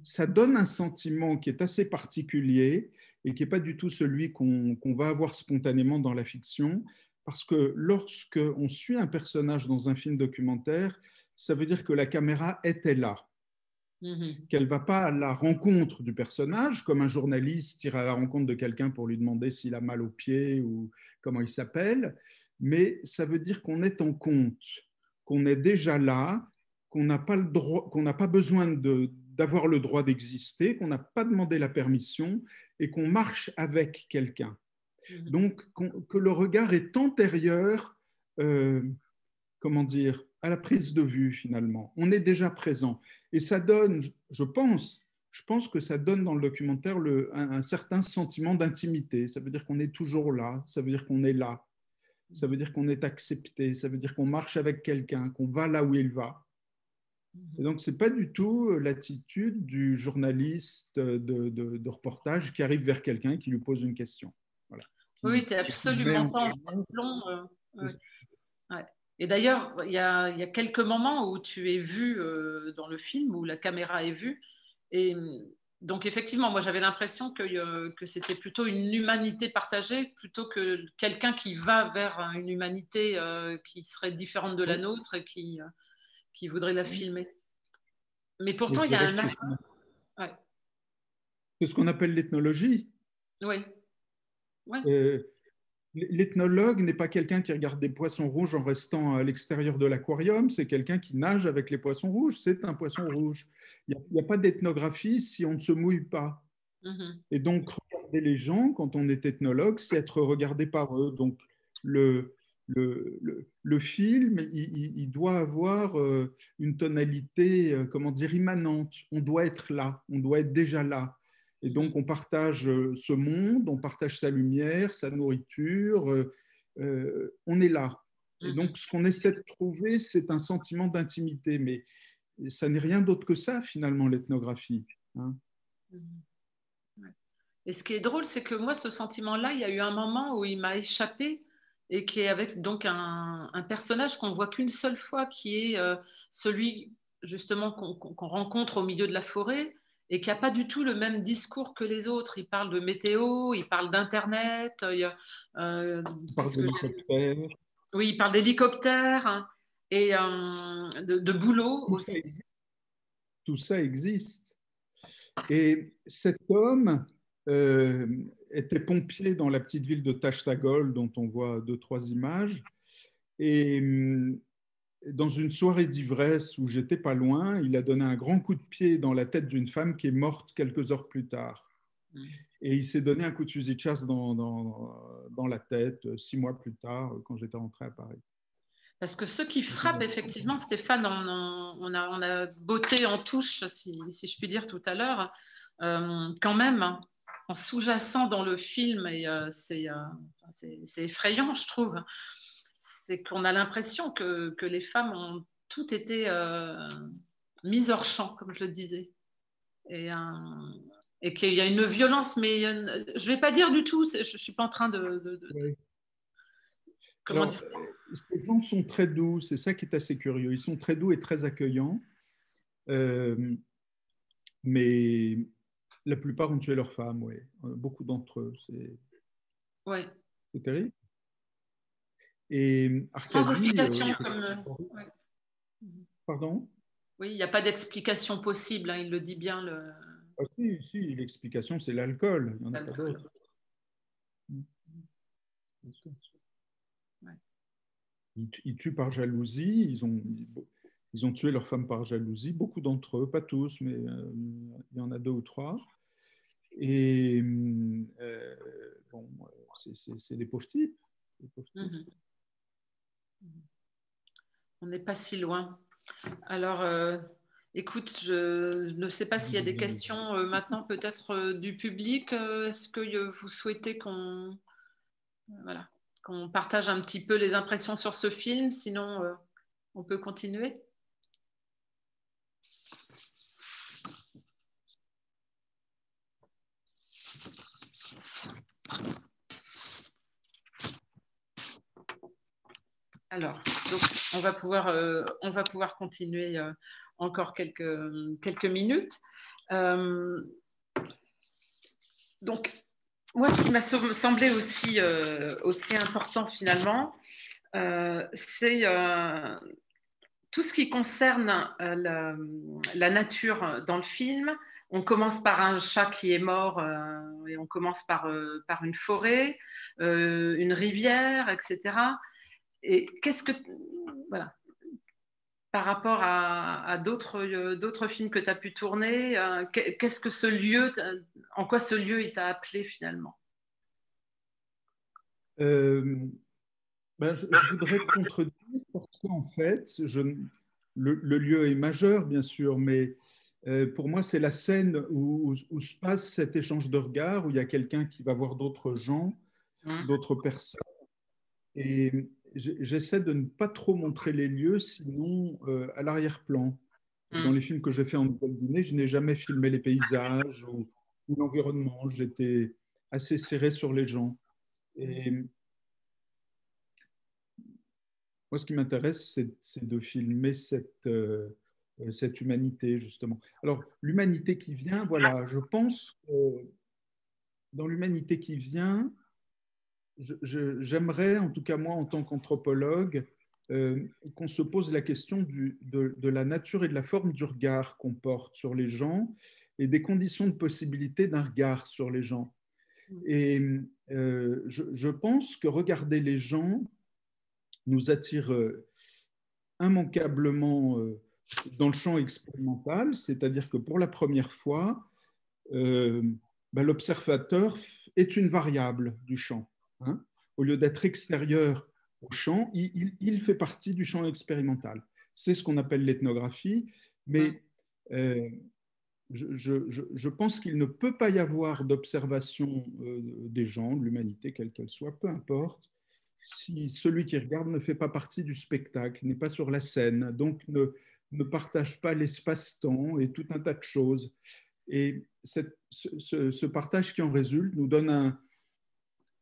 ça donne un sentiment qui est assez particulier et qui n'est pas du tout celui qu'on va avoir spontanément dans la fiction, parce que lorsque on suit un personnage dans un film documentaire, ça veut dire que la caméra était là. Qu'elle ne va pas à la rencontre du personnage, comme un journaliste ira à la rencontre de quelqu'un pour lui demander s'il a mal aux pieds ou comment il s'appelle, mais ça veut dire qu'on est en compte, qu'on est déjà là, qu'on n'a pas le droit, qu'on n'a pas besoin d'avoir le droit d'exister, qu'on n'a pas demandé la permission et qu'on marche avec quelqu'un. Donc, que le regard est antérieur, à la prise de vue finalement. On est déjà présent. Et ça donne, je pense que ça donne dans le documentaire un certain sentiment d'intimité. Ça veut dire qu'on est toujours là, ça veut dire qu'on est là, ça veut dire qu'on est accepté, ça veut dire qu'on marche avec quelqu'un, qu'on va là où il va. Et donc, ce n'est pas du tout l'attitude du journaliste de reportage qui arrive vers quelqu'un et qui lui pose une question. Voilà. Oui, tu es absolument pas en plomb. Ouais. Et d'ailleurs, il y a quelques moments où tu es vu dans le film, où la caméra est vue, et Donc effectivement, moi j'avais l'impression que c'était plutôt une humanité partagée plutôt que quelqu'un qui va vers une humanité qui serait différente de la nôtre et qui voudrait la filmer. Mais pourtant, il y a un... Ouais. C'est ce qu'on appelle l'ethnologie. Oui. Ouais. L'ethnologue n'est pas quelqu'un qui regarde des poissons rouges en restant à l'extérieur de l'aquarium, c'est quelqu'un qui nage avec les poissons rouges, c'est un poisson rouge. Il n'y a pas d'ethnographie si on ne se mouille pas. Et donc, regarder les gens, quand on est ethnologue, c'est être regardé par eux. Donc, le film, il doit avoir une tonalité, comment dire, immanente. On doit être là, on doit être déjà là. Et donc, on partage ce monde, on partage sa lumière, sa nourriture, on est là. Et donc, ce qu'on essaie de trouver, c'est un sentiment d'intimité. Mais ça n'est rien d'autre que ça, finalement, l'ethnographie. Hein. Et ce qui est drôle, c'est que moi, ce sentiment-là, il y a eu un moment où il m'a échappé et qui est avec donc un personnage qu'on voit qu'une seule fois, qui est celui justement qu'on rencontre au milieu de la forêt et qui n'a pas du tout le même discours que les autres. Il parle de météo, il parle d'Internet. Il parle d'hélicoptère. Oui, il parle d'hélicoptère hein, et de boulot tout aussi. Tout ça existe. Et cet homme était pompier dans la petite ville de Tashtagol, dont on voit 2-3 images. Et dans une soirée d'ivresse où j'étais pas loin, il a donné un grand coup de pied dans la tête d'une femme qui est morte quelques heures plus tard. Et il s'est donné un coup de fusil de chasse dans la tête 6 mois plus tard, quand j'étais rentré à Paris. Parce que ce qui frappe, effectivement, Stéphane, on a botté en touche, si je puis dire, tout à l'heure, quand même, en sous-jacent dans le film, et c'est effrayant, je trouve, c'est qu'on a l'impression que les femmes ont toutes été mises hors champ, comme je le disais. Et qu'il y a une violence, mais je ne vais pas dire du tout, je ne suis pas en train de oui. Comment Alors, dire ? Ces gens sont très doux, c'est ça qui est assez curieux. Ils sont très doux et très accueillants, mais la plupart ont tué leurs femmes, oui. Beaucoup d'entre eux. C'est terrible. Et Arcadie... Sans explication, ouais. Pardon ? Oui, il n'y a pas d'explication possible, hein, il le dit bien. Ah, si, l'explication, c'est l'alcool. Il n'y en a pas d'autre. Ouais. Ils tuent par jalousie, ils ont tué leur femme par jalousie, beaucoup d'entre eux, pas tous, mais il y en a 2 ou 3. Et bon, c'est des pauvres types. On n'est pas si loin. Alors, écoute, je ne sais pas s'il y a des questions maintenant, peut-être du public. Est-ce que vous souhaitez qu'on partage un petit peu les impressions sur ce film? Sinon, on peut continuer. Alors, donc, on va pouvoir continuer encore quelques minutes. Donc, moi, ce qui m'a semblé aussi important finalement, c'est tout ce qui concerne la nature dans le film. On commence par un chat qui est mort et on commence par une forêt, une rivière, etc. Et qu'est-ce que... Voilà. Par rapport à d'autres films que tu as pu tourner, qu'est-ce que ce lieu, en quoi ce lieu il t'a appelé finalement? Je voudrais te contredire parce qu'en fait, le lieu est majeur, bien sûr, mais pour moi, c'est la scène où se passe cet échange de regards, où il y a quelqu'un qui va voir d'autres gens, d'autres personnes. Et j'essaie de ne pas trop montrer les lieux, sinon à l'arrière-plan. Dans les films que j'ai fait en Nouvelle-Guinée, je n'ai jamais filmé les paysages ou l'environnement. J'étais assez serré sur les gens. Et moi, ce qui m'intéresse, c'est de filmer cette cette humanité, justement. Alors, l'humanité qui vient, voilà, je pense que dans l'humanité qui vient, j'aimerais, en tout cas moi, en tant qu'anthropologue, qu'on se pose la question de la nature et de la forme du regard qu'on porte sur les gens et des conditions de possibilité d'un regard sur les gens. Et je pense que regarder les gens nous attire immanquablement dans le champ expérimental, c'est-à-dire que pour la première fois, l'observateur est une variable du champ. Hein. Au lieu d'être extérieur au champ, il fait partie du champ expérimental. C'est ce qu'on appelle l'ethnographie, mais je pense qu'il ne peut pas y avoir d'observation des gens, de l'humanité, quelle qu'elle soit, peu importe, si celui qui regarde ne fait pas partie du spectacle, n'est pas sur la scène, donc ne partage pas l'espace-temps et tout un tas de choses. Et ce partage qui en résulte nous donne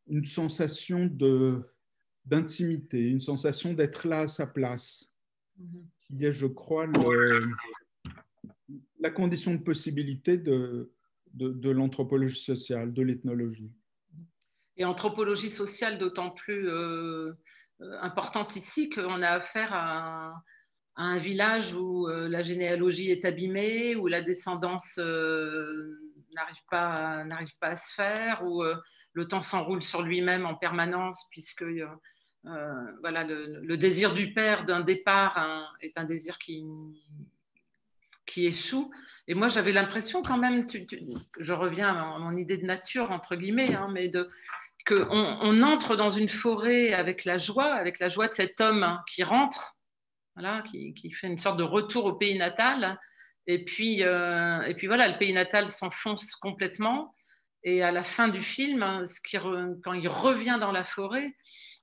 une sensation d'intimité, une sensation d'être là à sa place, qui est, je crois, la condition de possibilité de l'anthropologie sociale, de l'ethnologie. Et anthropologie sociale d'autant plus importante ici qu'on a affaire à un village où la généalogie est abîmée, où la descendance n'arrive pas à se faire, où le temps s'enroule sur lui-même en permanence, puisque voilà, le désir du père d'un départ est un désir qui échoue. Et moi, j'avais l'impression quand même, je reviens à mon idée de nature, entre guillemets, hein, mais qu'on entre dans une forêt avec la joie de cet homme qui rentre, voilà, qui fait une sorte de retour au pays natal. Et puis voilà, le pays natal s'enfonce complètement. Et à la fin du film, quand il revient dans la forêt,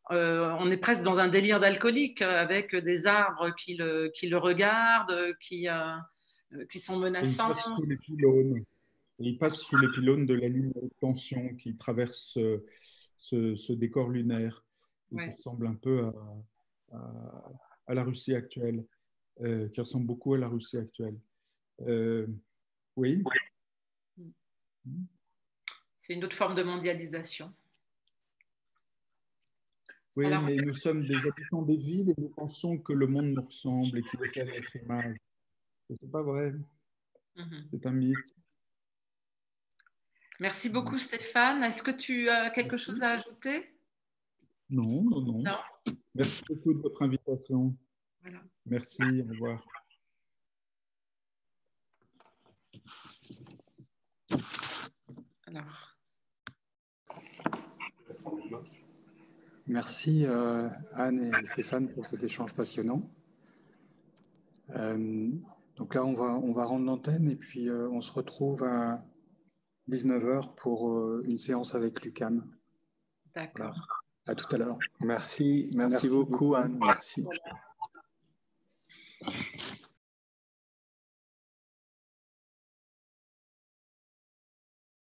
on est presque dans un délire d'alcoolique avec des arbres qui le regardent, qui sont menaçants. Il passe sous les pylônes de la ligne de tension qui traverse ce décor lunaire, qui ressemble un peu à la Russie actuelle, qui ressemble beaucoup à la Russie actuelle. Oui. C'est une autre forme de mondialisation. Oui, alors, mais nous sommes des habitants des villes et nous pensons que le monde nous ressemble et qu'il est à notre image. Ce n'est pas vrai. C'est un mythe. Merci beaucoup, Stéphane. Est-ce que tu as quelque chose à ajouter? Non. Merci beaucoup de votre invitation. Voilà. Merci, au revoir. Alors. Merci Anne et Stéphane pour cet échange passionnant. Donc là, on va rendre l'antenne et puis on se retrouve à 19h pour une séance avec l'UQAM. D'accord. Voilà. À tout à l'heure. Merci beaucoup Anne. Merci.